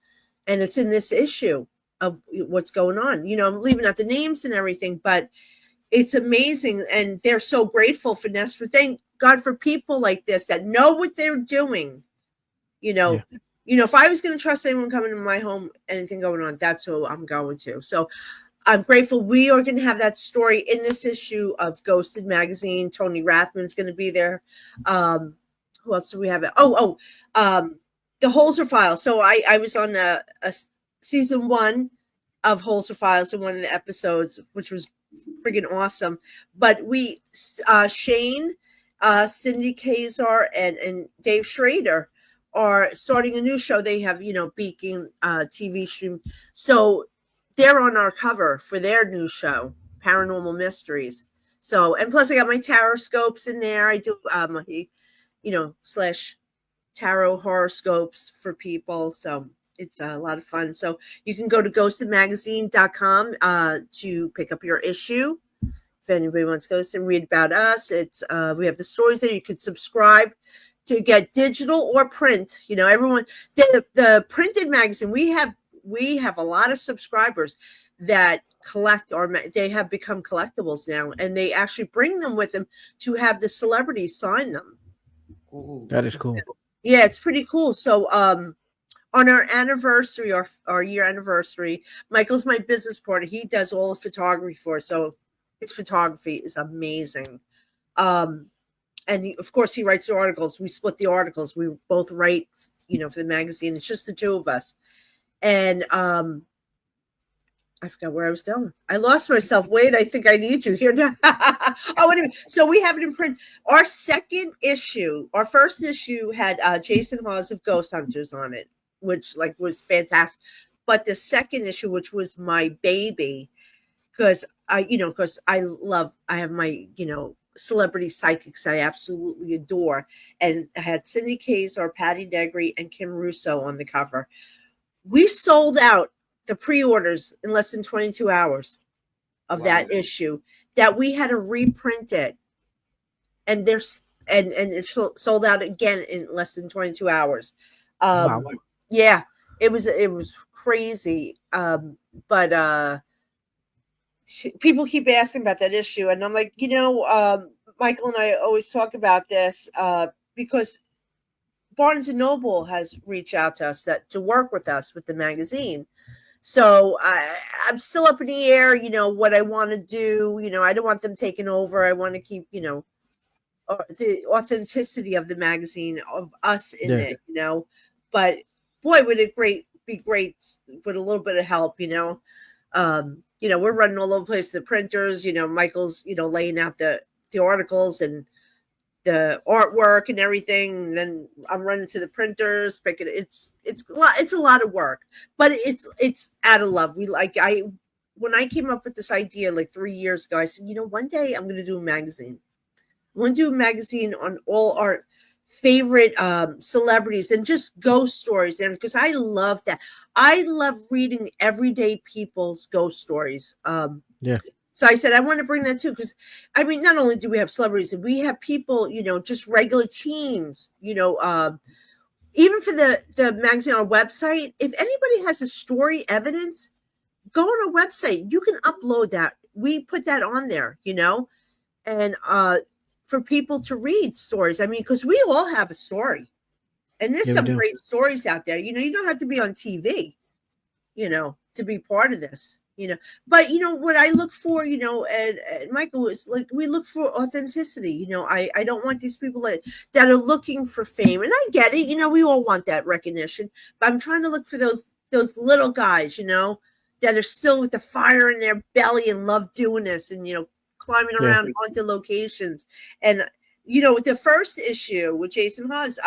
and it's in this issue of what's going on. You know, I'm leaving out the names and everything, but it's amazing. And they're so grateful for Nesper. Thank God for people like this that know what they're doing. You know, if I was going to trust anyone coming to my home, anything going on, that's who I'm going to. So I'm grateful we are going to have that story in this issue of Ghosted Magazine. Tony Rathman's going to be there. Who else do we have? The Holzer Files. So I was on a season 1 of Holzer Files in one of the episodes, which was friggin' awesome. But we, Shane, Cindy Kazar, and Dave Schrader are starting a new show. They have, Beacon TV stream. So they're on our cover for their new show, Paranormal Mysteries. So, and plus I got my tarot scopes in there. I do, / tarot horoscopes for people. So it's a lot of fun. So you can go to ghostedmagazine.com to pick up your issue. If anybody wants to go and read about us, it's we have the stories there. You can subscribe to get digital or print. Everyone, the printed magazine, we have a lot of subscribers that collect they have become collectibles now, and they actually bring them with them to have the celebrities sign them. Ooh. That is cool. Yeah, it's pretty cool. So on our anniversary, our year anniversary, Michael's my business partner. He does all the photography for us. So his photography is amazing. And of course he writes the articles. We split the articles. We both write, for the magazine. It's just the two of us. And I forgot where I was going. I lost myself. Wait, I think I need you here now. Anyway, so we have it in print. Our second issue, our first issue had Jason Hawes of Ghost Hunters on it, which was fantastic. But the second issue, which was my baby, because I have my, celebrity psychics I absolutely adore. And I had Cindy Kazar, Patty Negri, and Kim Russo on the cover. We sold out the pre-orders in less than 22 hours of that issue, that we had to reprint it. And it sold out again in less than 22 hours. Wow. Yeah, it was crazy. But people keep asking about that issue, and I'm like, Michael and I always talk about this because Barnes and Noble has reached out to us to work with us with the magazine. So I'm still up in the air, what I want to do. I don't want them taking over. I want to keep, the authenticity of the magazine, of us in it, But boy, would it be great with a little bit of help, we're running all over the place, the printers, Michael's, laying out the articles and the artwork and everything. And then I'm running to the printers, picking it's a lot of work, but it's out of love. When I came up with this idea 3 years ago, I said, one day I'm going to do a magazine. I want to do a magazine on all our favorite celebrities and just ghost stories. And because I love that, I love reading everyday people's ghost stories. So I said, I want to bring that too, because not only do we have celebrities, we have people, just regular teams, even for the magazine on our website. If anybody has a story evidence, go on our website. You can upload that. We put that on there, and for people to read stories. Because we all have a story, and there's some great stories out there. You don't have to be on TV, to be part of this. But what I look for, and Michael, is we look for authenticity. I don't want these people that are looking for fame, and I get it. We all want that recognition, but I'm trying to look for those little guys, that are still with the fire in their belly and love doing this, and climbing around onto locations. And with the first issue with Jason Hawes,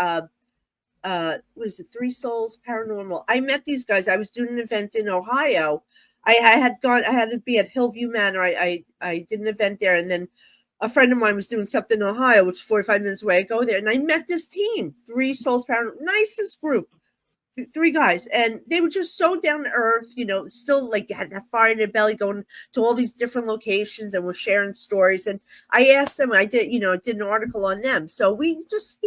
what is it, Three Souls Paranormal, I met these guys. I was doing an event in Ohio. I had to be at Hillview Manor. I did an event there, and then a friend of mine was doing something in Ohio, which is 45 minutes away. I go there, and I met this team, Three Souls Paranormal, nicest group, 3 guys, and they were just so down to earth, still had that fire in their belly, going to all these different locations, and we're sharing stories. And I asked them, I did an article on them. So we just,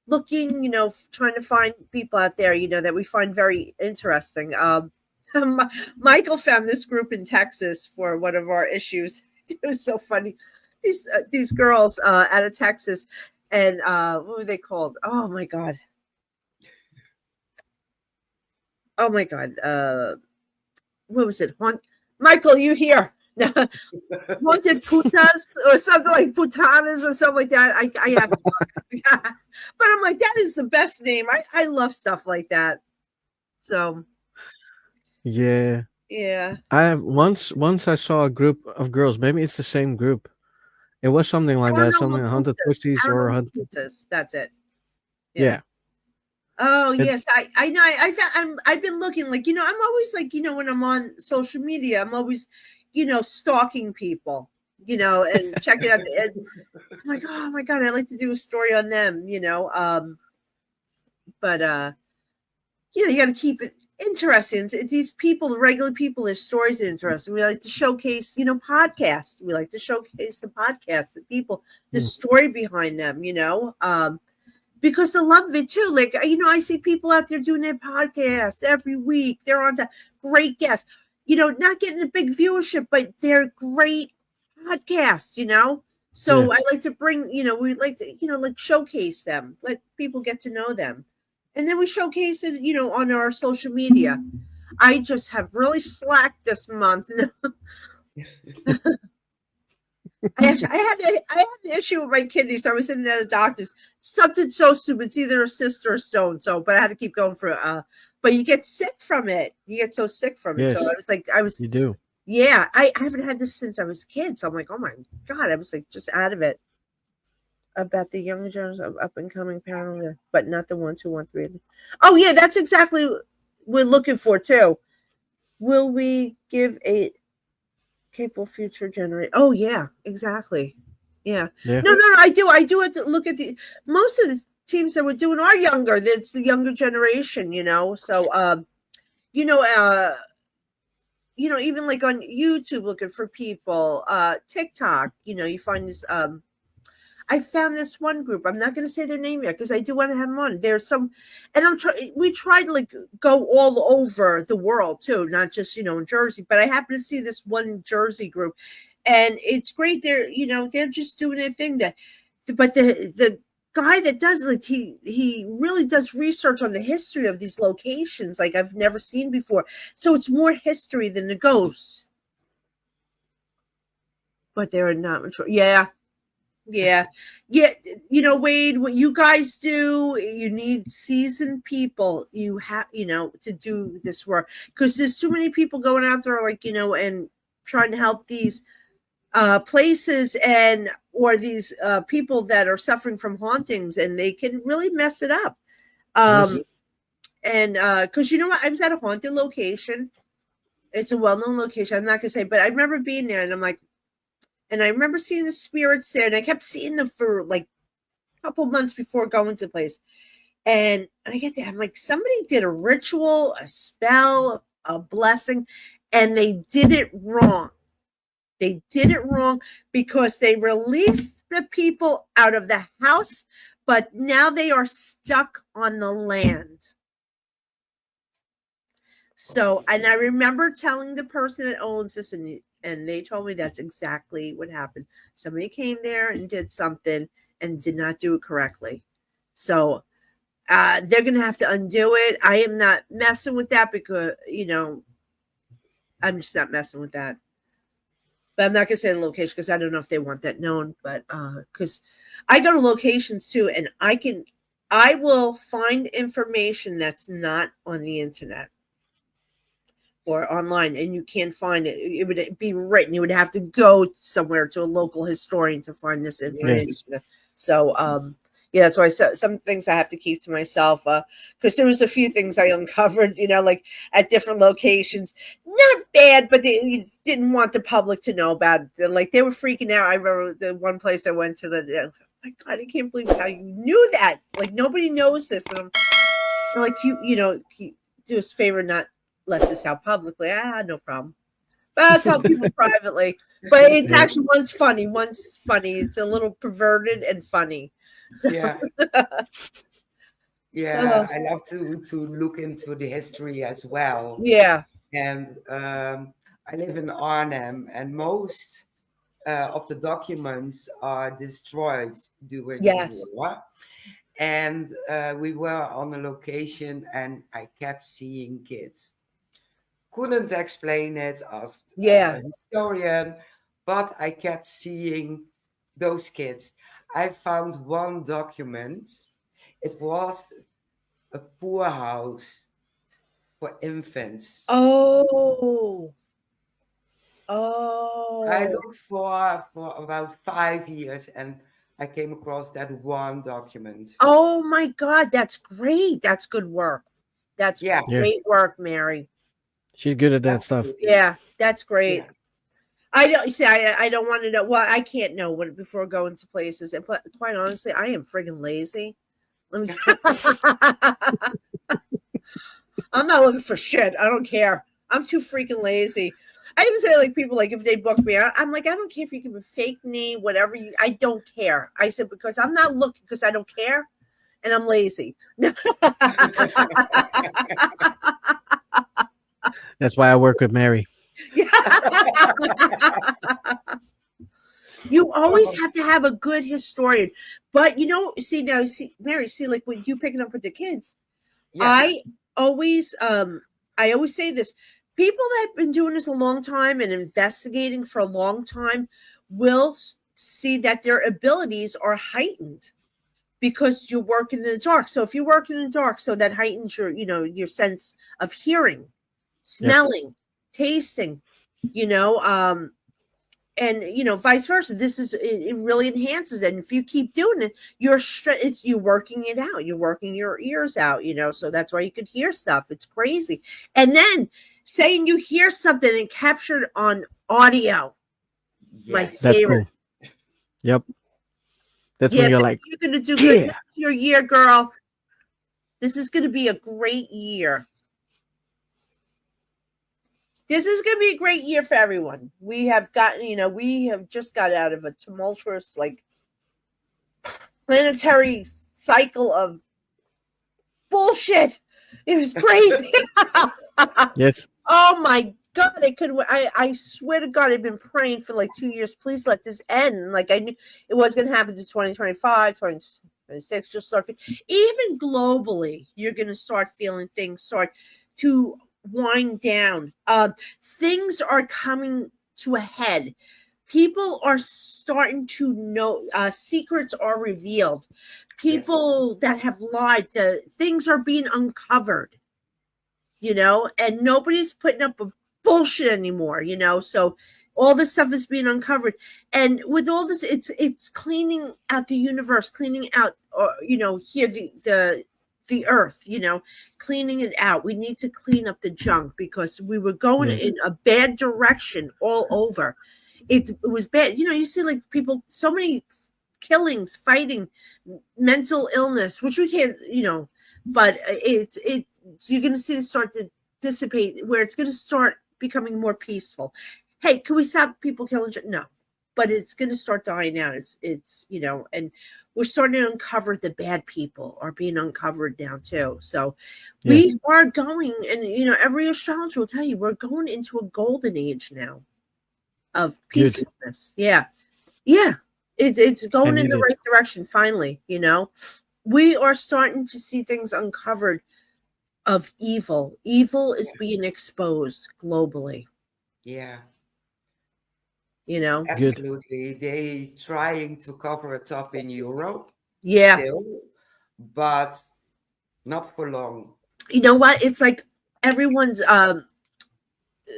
looking, trying to find people out there, that we find very interesting. Michael found this group in Texas for one of our issues. It was so funny. These girls out of Texas, and what were they called? Oh my God. What was it? Michael, you here? Haunted putas or something like putanas or something like that. I have to look. But I'm like, that is the best name. I love stuff like that. So Yeah. yeah. I once I saw a group of girls. Maybe it's the same group. It was something like that. Something Paranormal like Haunted putas. Pussies or Paranormal Haunted. putas. That's it. Yeah. Yeah. Oh It. yes, I know. I've been looking like I'm always like when I'm on social media, I'm always stalking people, and checking out the. And I'm like, oh my god, I'd like to do a story on them, but you got to keep it interesting. These people, the regular people, their stories are interesting. We like to showcase, podcasts. We like to showcase the podcasts, the people, the Mm. story behind them, because I love it too. Like, I see people out there doing their podcast every week. They're on to great guests, not getting a big viewership, but they're great podcasts, So Yeah. I like to bring, we like to, like showcase them, let people get to know them. And then we showcase it, on our social media. I just have really slacked this month. I had an issue with my kidney, so I was sitting at a doctor's. Something so stupid. It's either a cyst or a stone. So, but I had to keep going for. But you get sick from it. You get so sick from it. Yes. So I was like, You do. yeah. I haven't had this since I was a kid. So I'm like, oh my god, I was like just out of it. About the young genres of up and coming paranormal, but not the ones who want to read. Oh yeah, that's exactly what we're looking for too. Will we give a capable future generation? Oh yeah, exactly. Yeah. Yeah. No, I do have to look at the most of the teams that we're doing are younger. That's the younger generation, So even like on YouTube looking for people, TikTok, you find this I found this one group. I'm not going to say their name yet because I do want to have them on. There's some, and we tried to like go all over the world too, not just in Jersey. But I happen to see this one Jersey group, and it's great. They're just doing their thing. But the guy that does it, he really does research on the history of these locations like I've never seen before. So it's more history than the ghosts. But they're not mature. Yeah. Yeah. Wade, what you guys do, you need seasoned people. You have, to do this work because there's too many people going out there, like, and trying to help these places or these people that are suffering from hauntings, and they can really mess it up. Yes. And because what, I was at a haunted location. It's a well-known location. I'm not gonna say, but I remember being there, and I'm like. And I remember seeing the spirits there, and I kept seeing them for like a couple months before going to the place. And I get there, I'm like, somebody did a ritual, a spell, a blessing, and they did it wrong. They did it wrong because they released the people out of the house, but now they are stuck on the land. So, and I remember telling the person that owns this, and they told me that's exactly what happened. Somebody came there and did something and did not do it correctly. So they're going to have to undo it. I am not messing with that because, I'm just not messing with that. But I'm not going to say the location because I don't know if they want that known. But because I go to locations too, and I will find information that's not on the internet or online, and you can't find it. It would be written. You would have to go somewhere to a local historian to find this information. Yes. So, that's why some things I have to keep to myself. Because there was a few things I uncovered, like at different locations. Not bad, but they didn't want the public to know about it. Like they were freaking out. I remember the one place I went to. Oh my God, I can't believe how you knew that. Like nobody knows this. And I'm like, you do us a favor, not let this out publicly. No problem. But I'll tell people privately. But it's actually one's funny. It's a little perverted and funny. So. Yeah. Yeah, I love to look into the history as well. Yeah. And I live in Arnhem, and most of the documents are destroyed during the war. And we were on a location, and I kept seeing kids couldn't explain it, asked Yeah. a historian, but I kept seeing those kids. I found one document. It was a poor house for infants. Oh. I Oh. looked for about 5 years and I came across that one document. Oh my God, that's great. That's good work. That's Yeah, Yeah, great work, Mary. she's good at that stuff. absolutely. Yeah, that's great. Yeah. I don't see. I don't want to know. Well, I can't know what before going to places. And but quite honestly, I am friggin' lazy. Let me. I'm not looking for shit. I don't care. I'm too freaking lazy. I even say like people like if they book me, I'm like I don't care if you can fake me, whatever you. I don't care. I said because I'm not looking because I don't care, and I'm lazy. That's why I work with Mary. You always Oh, have to have a good historian, but you know, see now, see Mary, see like when you picking up with the kids. yeah. I always I always say this. People that have been doing this a long time and investigating for a long time will see that their abilities are heightened because you're working in the dark. So if you work in the dark, so that heightens your, you know, your sense of hearing, Yep. smelling, tasting, you know, and you know, vice versa. This is it really enhances it. And if you keep doing it, it's you working it out. You're working your ears out, you know. So that's why you could hear stuff. It's crazy. And then saying you hear something and captured on audio, my Yes. That's favorite. cool. Yep. That's Yeah, when you're like, you're gonna do good yeah. your year, girl. This is gonna be a great year. This is going to be a great year for everyone. We have gotten, you know, we have just got out of a tumultuous, like, planetary cycle of bullshit. It was crazy. Yes. Oh my God. I swear to God, I've been praying for like 2 years. Please let this end. Like, I knew it was going to happen to 2025, 2026. Just start, even globally, you're going to start feeling things start to wind down. Things are coming to a head. People are starting to know, secrets are revealed. Yes. People that have lied, the things are being uncovered, you know, and nobody's putting up a bullshit anymore, you know. So all this stuff is being uncovered, and with all this, it's cleaning out the universe, cleaning out, you know, here the earth, you know, cleaning it out. We need to clean up the junk because we were going Yeah. in a bad direction all over. It was bad, you know. You see like people, so many killings, fighting, mental illness, which we can't, you know, but you're going to see it start to dissipate where it's going to start becoming more peaceful. Hey, can we stop people killing? No, but it's going to start dying out. It's you know, and we're starting to uncover the bad people are being uncovered now too. So Yeah. we are going, and you know, every astrologer will tell you we're going into a golden age now of Good. peacefulness. Yeah, yeah, it's I going in the needed. right direction finally. You know, we are starting to see things uncovered of evil. Evil is being exposed globally, Yeah. you know? Good. Absolutely. They trying to cover it up in Europe Yeah. still, but not for long. You know what? It's like everyone's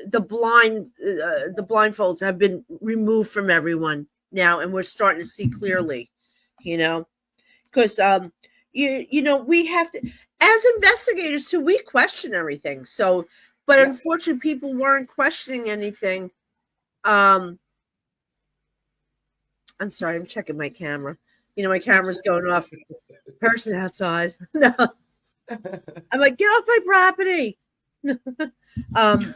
the blindfolds have been removed from everyone now, and we're starting to see clearly, you know? Because you know, we have to, as investigators too, we question everything. So but Yeah. unfortunately people weren't questioning anything. um I'm sorry, I'm checking my camera. You know, my camera's going off. Person outside. No, I'm like, get off my property. um,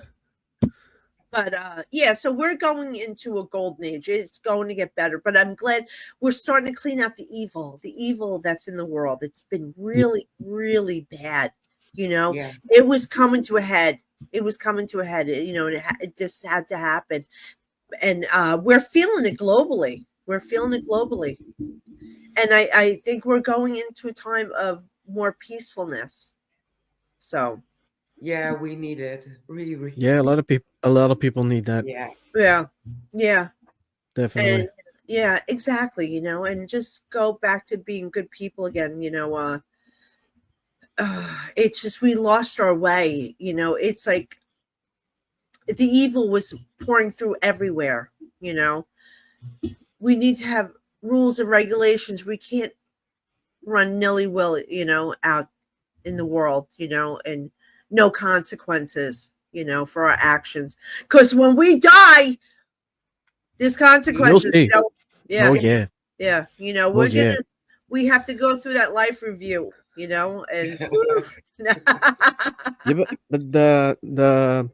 but yeah, so we're going into a golden age. It's going to get better. But I'm glad we're starting to clean out the evil that's in the world. It's been Yeah. really, really bad. You know, Yeah. it was coming to a head. It was coming to a head. You know, and it just had to happen. And we're feeling it globally. We're feeling it globally. And I think we're going into a time of more peacefulness. So Yeah, we need it. Really. Yeah, a lot of people need that. Yeah. Yeah, yeah, and Definitely. yeah, exactly. And just go back to being good people again. It's just we lost our way. It's like the evil was pouring through everywhere. You know, we need to have rules and regulations. We can't run nilly-willy, out in the world, and no consequences, for our actions. Because when we die, there's You'll consequences, see. Yeah, Oh yeah. yeah. Oh yeah. We have to go through that life review, and Yeah, but the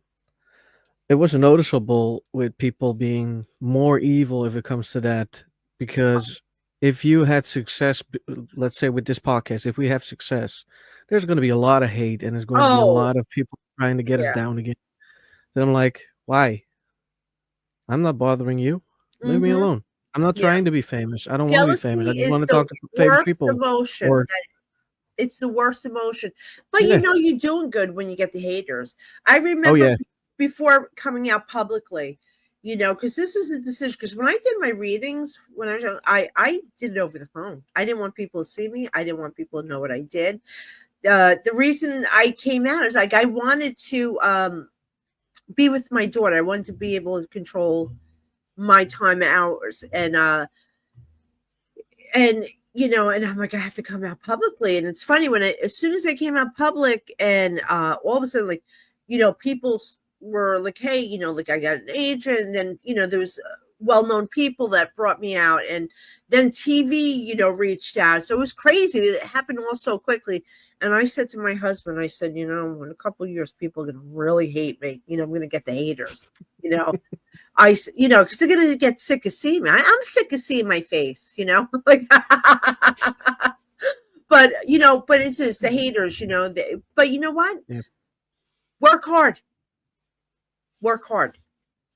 it was noticeable with people being more evil if it comes to that, because if you had success, let's say with this podcast, if we have success, there's going to be a lot of hate and there's going to be a oh, lot of people trying to get us yeah. down again. Then I'm like, why? I'm not bothering you. Leave me Hmm. alone. I'm not Yeah. trying to be famous. I don't want to be famous. I Jealousy just is want to the talk to famous worst people. emotion. Or It's the worst emotion. But yeah. you're doing good when you get the haters. I Oh remember yeah. before coming out publicly, because this was a decision. Because when I did my readings when I was young, I did it over the phone. I didn't want people to see me. I didn't want people to know what I did. The reason I came out is like I wanted to be with my daughter. I wanted to be able to control my time hours, and and I'm like, I have to come out publicly. And it's funny as soon as I came out public, and all of a sudden, like, people were like, hey, like I got an agent, and then there was well-known people that brought me out, and then TV reached out. So it was crazy. It happened all so quickly. And I said to my husband, I said, in a couple of years people are going to really hate me. I'm going to get the haters. Because they're gonna get sick of seeing me. I'm sick of seeing my face, like. But it's just the haters, but you know what? Yeah. Work hard. Work hard. How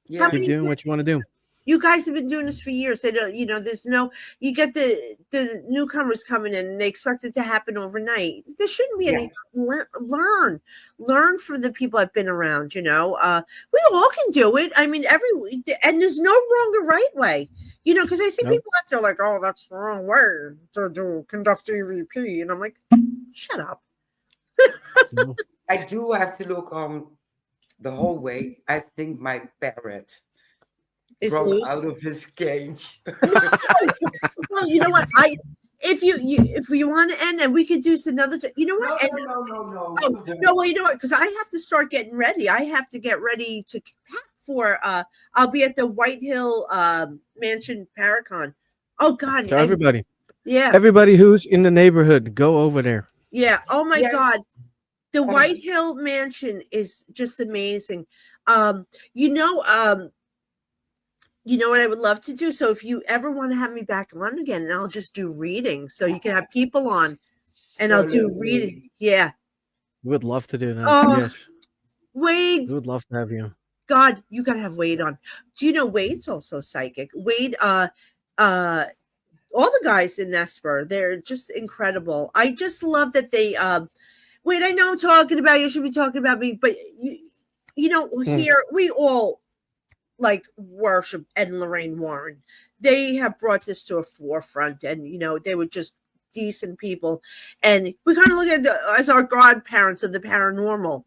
Yeah. Keep many doing what you want to do. You guys have been doing this for years. They don't, there's no. You get the newcomers coming in, and they expect it to happen overnight. There shouldn't be any. Learn from the people I've been around. We all can do it. I mean, and there's no wrong or right way. Because I see Nope. people out there like, oh, that's the wrong way to conduct EVP, and I'm like, shut up. No. I do have to look on the hallway. I think my parrot It's broke loose. out of his cage. Well, you know what? If you want to end, and we could do another. You know what? No. Oh, no, well, you know what? Because I have to start getting ready. I have to get ready to pack for. I'll be at the White Hill Mansion Paracon. Oh God! So everybody who's in the neighborhood, go over there. Yeah. Oh my Yes. God! The White Hill Mansion is just amazing. You know what I would love to do? So if you ever want to have me back on again, and I'll just do readings. So you can have people on, and I'll do reading. Yeah. We would love to do that. Oh, Yes. Wade. We would love to have you. God, you gotta have Wade on. Do you know Wade's also psychic? Wade, all the guys in Nesper, they're just incredible. I just love that they Wade, I know I'm talking about you, should be talking about me, but here we all like worship Ed and Lorraine Warren. They have brought this to a forefront, and they were just decent people, and we kind of look at them as our godparents of the paranormal.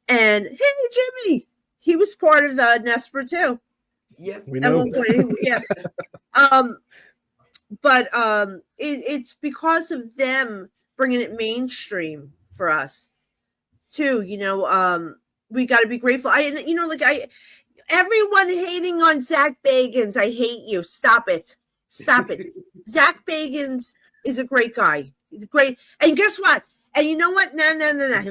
And hey, Jimmy, he was part of the Nesper too. Yes, We At know. one point, yeah. But it's because of them bringing it mainstream for us too. We got to be grateful. Everyone hating on Zach Bagans. I hate you. Stop it. Stop it. Zach Bagans is a great guy. He's great. And guess what? And you know what? No.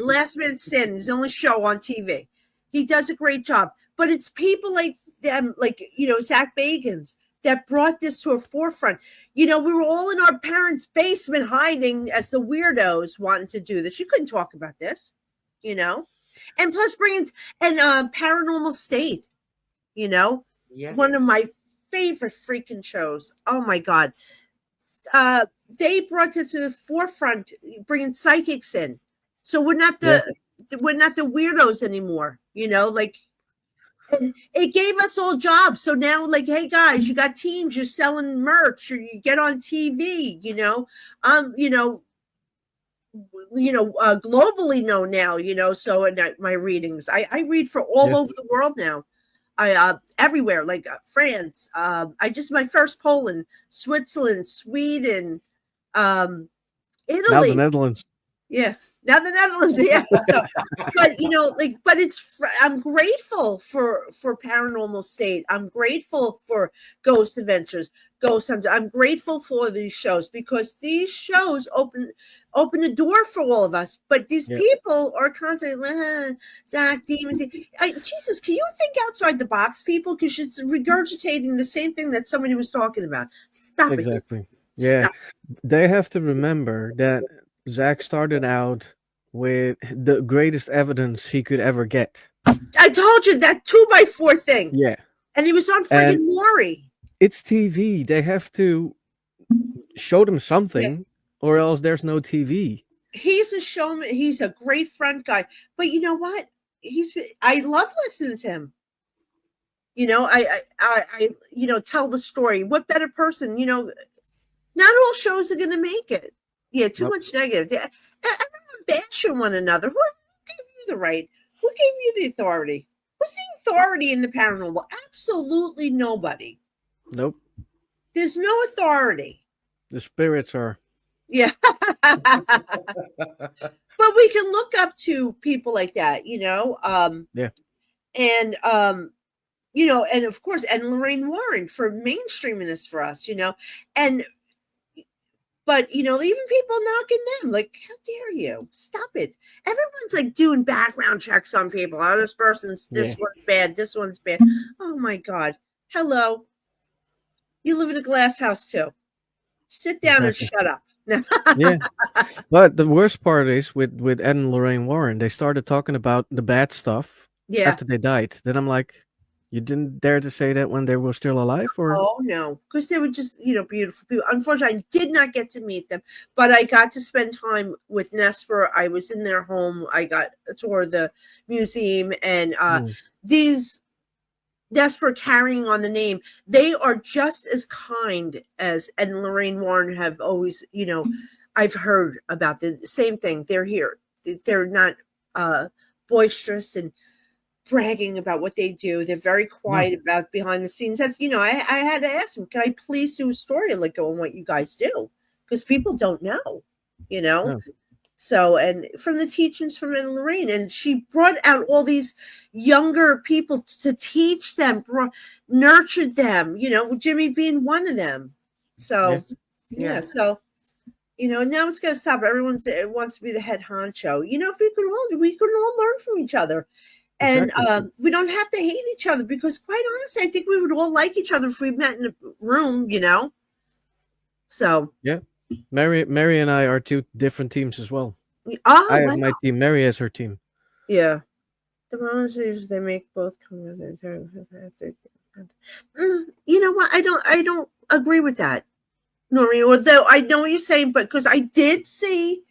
Last Man Standing, his only show on TV. He does a great job. But it's people like them, like, Zach Bagans, that brought this to a forefront. We were all in our parents' basement hiding as the weirdos wanting to do this. You couldn't talk about this, And plus bringing Paranormal State. yes. One of my favorite freaking shows. Oh my God. They brought it to the forefront, bringing psychics in. So wouldn't have to we're not the weirdos anymore, like, and it gave us all jobs. So now, like, hey guys, you got teams, you're selling merch, or you get on TV, globally known now, so in my readings, I read for all Yeah. over the world now. I everywhere, like France. I just my first Poland, Switzerland, Sweden, um, Now the Italy. Netherlands. Yeah, now the Netherlands. Yeah, so, but but I'm grateful for Paranormal State. I'm grateful for Ghost Adventures, Ghost Hunters. I'm grateful for these shows because these shows open the door for all of us. But these Yeah. people are constantly Zach, demon. Jesus, can you think outside the box, people? Because it's regurgitating the same thing that somebody was talking about. Stop it. Exactly. Yeah. Stop. They have to remember that Zach started out with the greatest evidence he could ever get. I told you that 2x4 thing. Yeah. And he was on friggin' Maury. It's TV. They have to show them something, or else there's no TV. He's a showman. He's a great front guy. But you know what? I love listening to him. I tell the story. What better person? Not all shows are going to make it. Yeah, too much negative. Everyone bashing one another. Who gave you the right? Who gave you the authority? Who's the authority in the paranormal? Absolutely nobody. Nope. There's no authority. The spirits are. Yeah. But we can look up to people like that, Yeah. And and of course, and Lorraine Warren for mainstreaming this for us, but even people knocking them, like, how dare you? Stop it. Everyone's like doing background checks on people. Oh, this person's this one's bad, this one's bad. Oh my God. Hello. You live in a glass house too. Sit down and shut up. Yeah. But the worst part is with Ed and Lorraine Warren, they started talking about the bad stuff after they died. Then I'm like, you didn't dare to say that when they were still alive? Or Oh no, because they were just beautiful people. Unfortunately, I did not get to meet them, but I got to spend time with Nesper. I was in their home. I got a tour of the museum, and these Nesper carrying on the name, they are just as kind as Ed and Lorraine Warren have always. I've heard about the same thing. They're here. They're not boisterous and bragging about what they do. They're very quiet about behind the scenes. That's I had to ask them, can I please do a story like on what you guys do? Because people don't know, No. So, and from the teachings from Ed and Lorraine, and she brought out all these younger people to teach them, nurtured them, Jimmy being one of them. So so now it's gonna stop. Everyone wants to be the head honcho. If we could all learn from each other. And Exactly. we don't have to hate each other, because quite honestly, I think we would all like each other if we met in a room, So Yeah. Mary and I are two different teams as well. wow. I have my team. Mary has her team. Yeah. The monsters, they make both comments. You know what? I don't agree with that, Noreen. Although I know what you're saying, but because I did see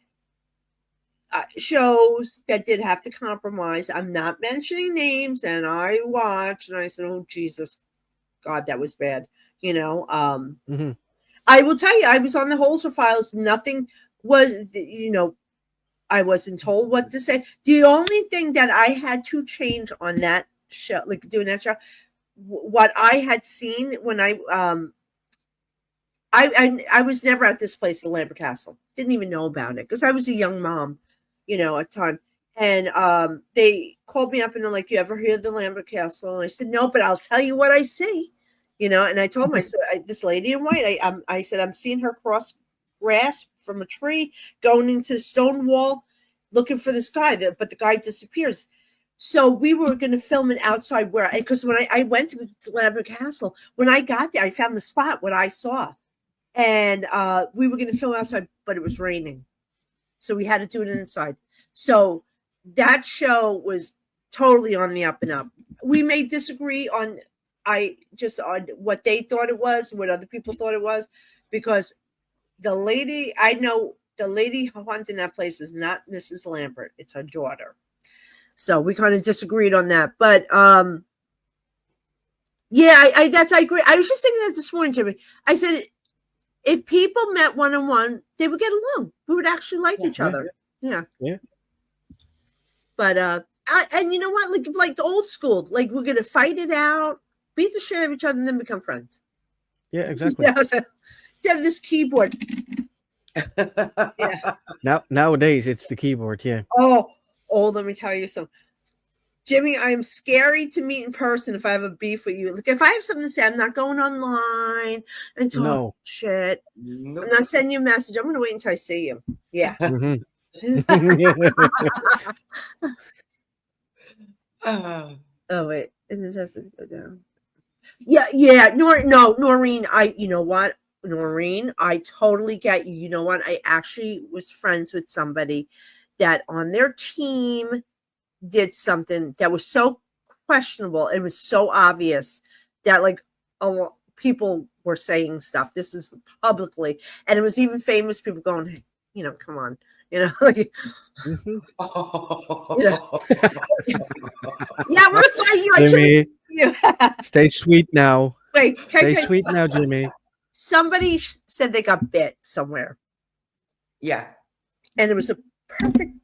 shows that did have to compromise. I'm not mentioning names, and I watched and I said, oh Jesus God, that was bad. I will tell you, I was on the Holzer files. Nothing was, I wasn't told what to say. The only thing that I had to change on that show, like doing that show, what I had seen when I was never at this place, the Lambert Castle. Didn't even know about it because I was a young mom, at the time. And they called me up and they're like, you ever hear of the Lambert Castle? And I said, no, but I'll tell you what I see. And I told my this lady in white, I said, I'm seeing her cross grass from a tree going into stone wall looking for this guy, but the guy disappears. So we were going to film it outside because when I went to Lambert Castle, when I got there, I found the spot, what I saw. And we were going to film outside, but it was raining. So we had to do it inside. So that show was totally on the up and up. We may disagree on what they thought it was, what other people thought it was, because the lady who hunted that place is not Mrs. Lambert. It's her daughter. So we kind of disagreed on that. But yeah, I agree. I was just thinking that this morning, Jimmy. I said if people met one-on-one, they would get along. We would actually like each other. Yeah. But and you know what? Like the old school, like we're gonna fight it out, beat the shit out of each other, and then become friends. Yeah, exactly. Yeah, so have this keyboard. Nowadays it's the keyboard. Yeah. Oh, let me tell you something. Jimmy, I am scary to meet in person if I have a beef with you. Like if I have something to say, I'm not going online and talk shit. Nope. I'm not sending you a message. I'm gonna wait until I see you. Yeah. Mhm. Oh wait, and it doesn't go down. Yeah. Noreen, you know what? Noreen, I totally get you. You know what? I actually was friends with somebody that on their team did something that was so questionable. It was so obvious that like people were saying stuff. This is publicly, and it was even famous people going, hey, you know, come on, you know, like, you know. Yeah, we're trying you. Jimmy, Yeah. stay sweet now. Wait, stay sweet now, Jimmy. Somebody said they got bit somewhere. Yeah. And it was a perfect,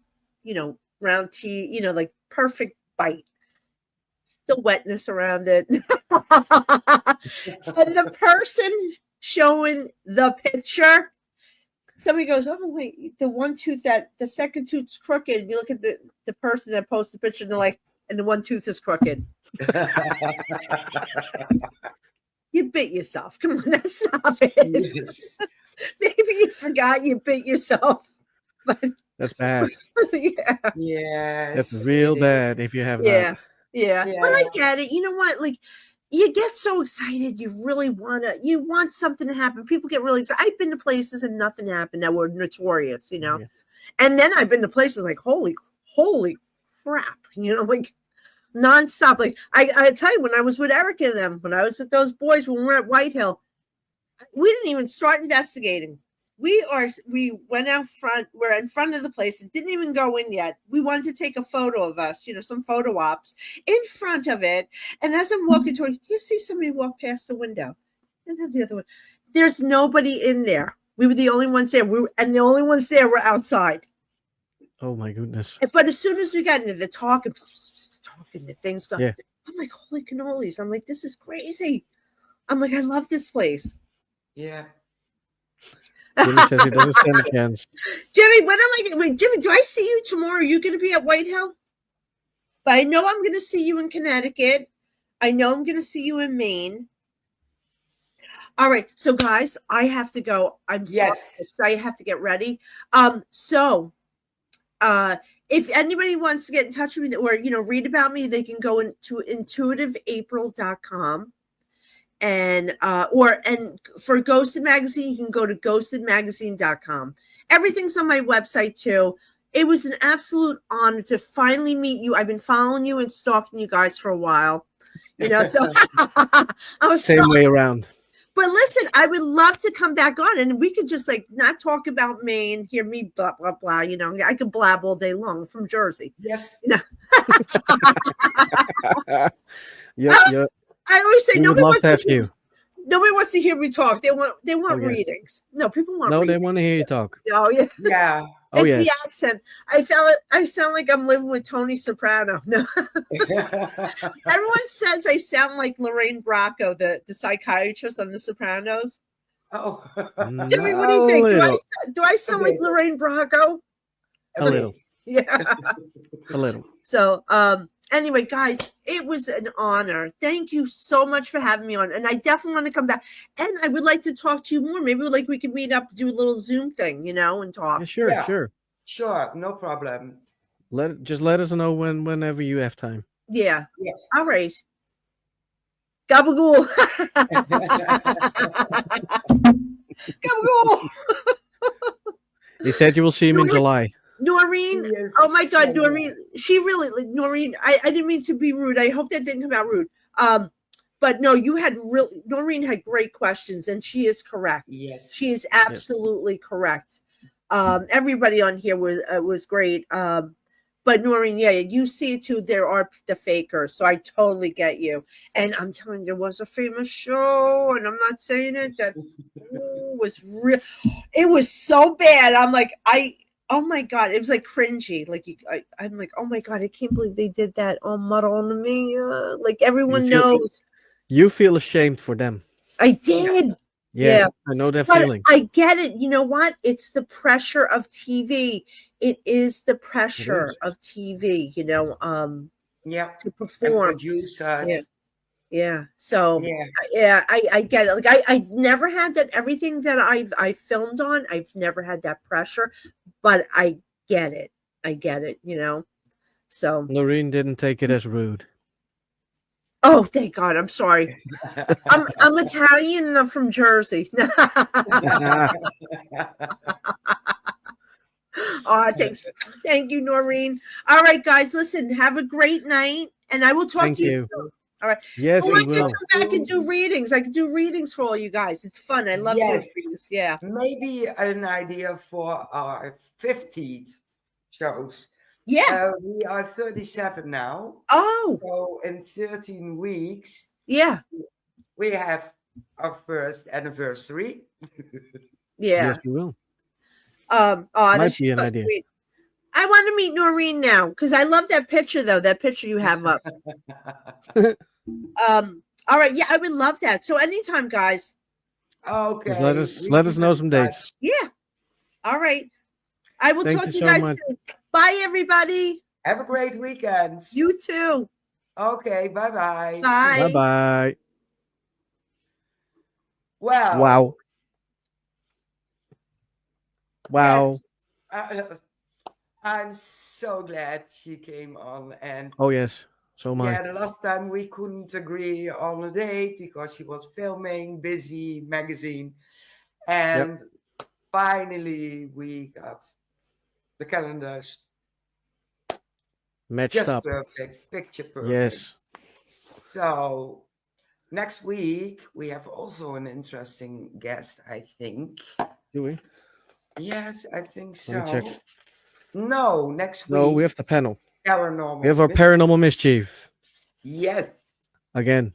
you know, round T, you know, like perfect bite. Still wetness around it. And the person showing the picture, somebody goes, oh, wait, the one tooth the second tooth's crooked. And you look at the person that posted the picture and they're like, and the one tooth is crooked. You bit yourself. Come on, that's not it. Yes. Maybe you forgot you bit yourself. But that's bad. Yeah. Yes. That's real bad if you have that. Yeah. But I get it. You know what? Like, you get so excited. You want something to happen. People get really excited. I've been to places and nothing happened that were notorious, you know. Yeah. And then I've been to places like, holy crap, you know, like nonstop. Like I tell you, when I was with Eric and them, when I was with those boys, when we were at White Hill, we didn't even start investigating. We went out front. We're in front of the place. It didn't even go in yet. We wanted to take a photo of us, you know, some photo ops in front of it. And as I'm walking toward, you see somebody walk past the window, and then the other one. There's nobody in there. We were the only ones there. And the only ones there were outside. Oh my goodness! But as soon as we got into the talking, the things go. Yeah. I'm like, holy cannolis! I'm like, this is crazy. I'm like, I love this place. Yeah. Jimmy says he doesn't stand a chance. Jimmy, when am I going? Wait, Jimmy, do I see you tomorrow? Are you going to be at White Hill? But I know I'm going to see you in Connecticut. I know I'm going to see you in Maine. All right, so guys, I have to go. I'm sorry, I have to get ready. If anybody wants to get in touch with me or, you know, read about me, they can go into intuitiveapril.com. And for Ghosted Magazine, you can go to ghostedmagazine.com. Everything's on my website too. It was an absolute honor to finally meet you. I've been following you and stalking you guys for a while, you know. So I was same way around. But listen, I would love to come back on and we could just like not talk about Maine, hear me blah blah blah. You know, I could blab all day long from Jersey. Yes. You know? Yep. I always say nobody wants to hear me talk. They want readings. No, people want readings. They want to hear you talk. Oh yeah. Yeah. It's the accent. I sound like I'm living with Tony Soprano. No. Everyone says I sound like Lorraine Bracco, the psychiatrist on The Sopranos. Oh. Jimmy, what do you think? Do I sound like Lorraine Bracco? A little. Yeah. A little. So, anyway, guys, it was an honor. Thank you so much for having me on. And I definitely want to come back. And I would like to talk to you more. Maybe we could meet up, do a little Zoom thing, you know, and talk. Yeah, sure. Sure, no problem. Just let us know whenever you have time. Yeah. Yes. All right. Gabagool. Gabagool. He said you will see him in July. Noreen, oh my God, Noreen, Noreen, I didn't mean to be rude. I hope that didn't come out rude. But no, Noreen had great questions and she is correct. Yes. She is absolutely correct. Everybody on here was great. But Noreen, yeah, you see it too. There are the fakers, so I totally get you. And I'm telling you, there was a famous show, and I'm not saying it, that was real. It was so bad. I'm like, oh my god, it was like cringy. Like I'm like, oh my god, I can't believe they did that on Madonna Mia. Like everyone knows. You feel ashamed for them. I did. Yeah, I know that But feeling. I get it. You know what? It's the pressure of TV. It is the pressure of TV, you know, to perform. And producers. Yeah. So I get it. Like I never had that. Everything that I filmed on, I've never had that pressure, but I get it. You know. So Noreen didn't take it as rude. oh, thank God! I'm sorry. I'm Italian and I'm from Jersey. Oh, thanks. Thank you, Noreen. All right, guys, listen, have a great night, and I will talk to you soon. All right. Yes, we will. Come back and do readings. I can do readings for all you guys. It's fun. I love doing readings. Yeah. Maybe an idea for our 50th shows. Yeah. We are 37 now. Oh. So in 13 weeks. Yeah. We have our first anniversary. Yeah. Yes, you will. Might be an idea. Sweet. I want to meet Noreen now because I love that picture though. That picture you have up. All right. Yeah, I would love that. So anytime, guys. Okay. Just let us know some dates. Yeah. All right. I will talk to you so guys much. soon. Bye, everybody. Have a great weekend. You too. Okay. Bye-bye. Bye. Bye-bye. Wow. Wow. Yes. I'm so glad she came on. And oh, yes. So much. yeah, the last time we couldn't agree on a date because she was filming, busy magazine. And finally we got the calendars matched just up. perfect, picture perfect. Yes. So next week we have also an interesting guest, I think. Do we? Yes, I think so. Let me check. No, next week. No, we have the panel. Paranormal. We have our paranormal mischief. Yes. Again.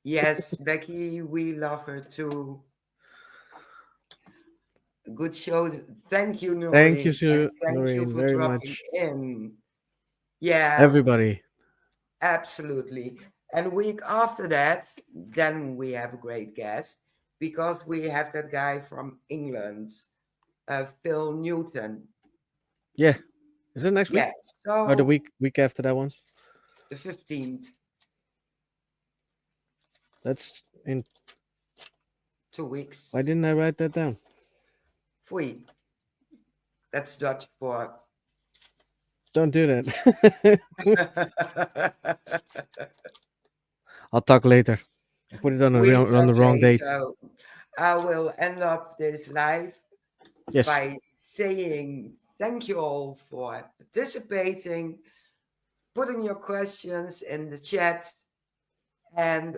Yes, Becky, we love her too. Good show. Thank you, Noreen. Thank you, Noreen, thank you for very dropping much. in. Yeah. Everybody. Absolutely. And week after that, then we have a great guest because we have that guy from England, Phil Newton. Yeah. Is it next week? Yes. So or the week after that one? The 15th. That's in 2 weeks. Why didn't I write that down? Foei. That's Dutch for don't do that. I'll talk later. I put it on the wrong date. So I will end up this live by saying thank you all for participating, putting your questions in the chat, and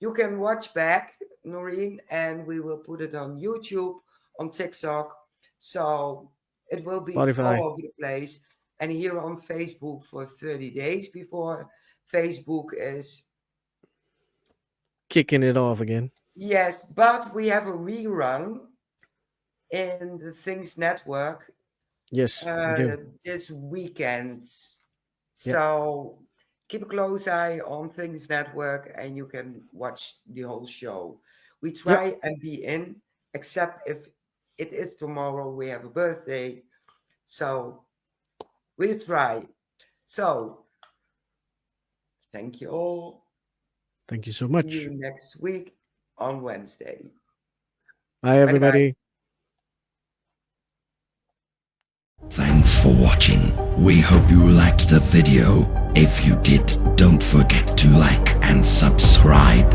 you can watch back, Noreen, and we will put it on YouTube, on TikTok, so it will be Spotify. all over the place, and here on Facebook for 30 days before Facebook is kicking it off again. Yes, but we have a rerun in the Things Network. Yes, this weekend. So keep a close eye on Things Network and you can watch the whole show. We try and be in, except if it is tomorrow, we have a birthday. So we try. So thank you all. Thank you so much. See you next week on Wednesday. Bye, everybody. Bye-bye. Thanks for watching. We hope you liked the video. If you did, don't forget to like and subscribe.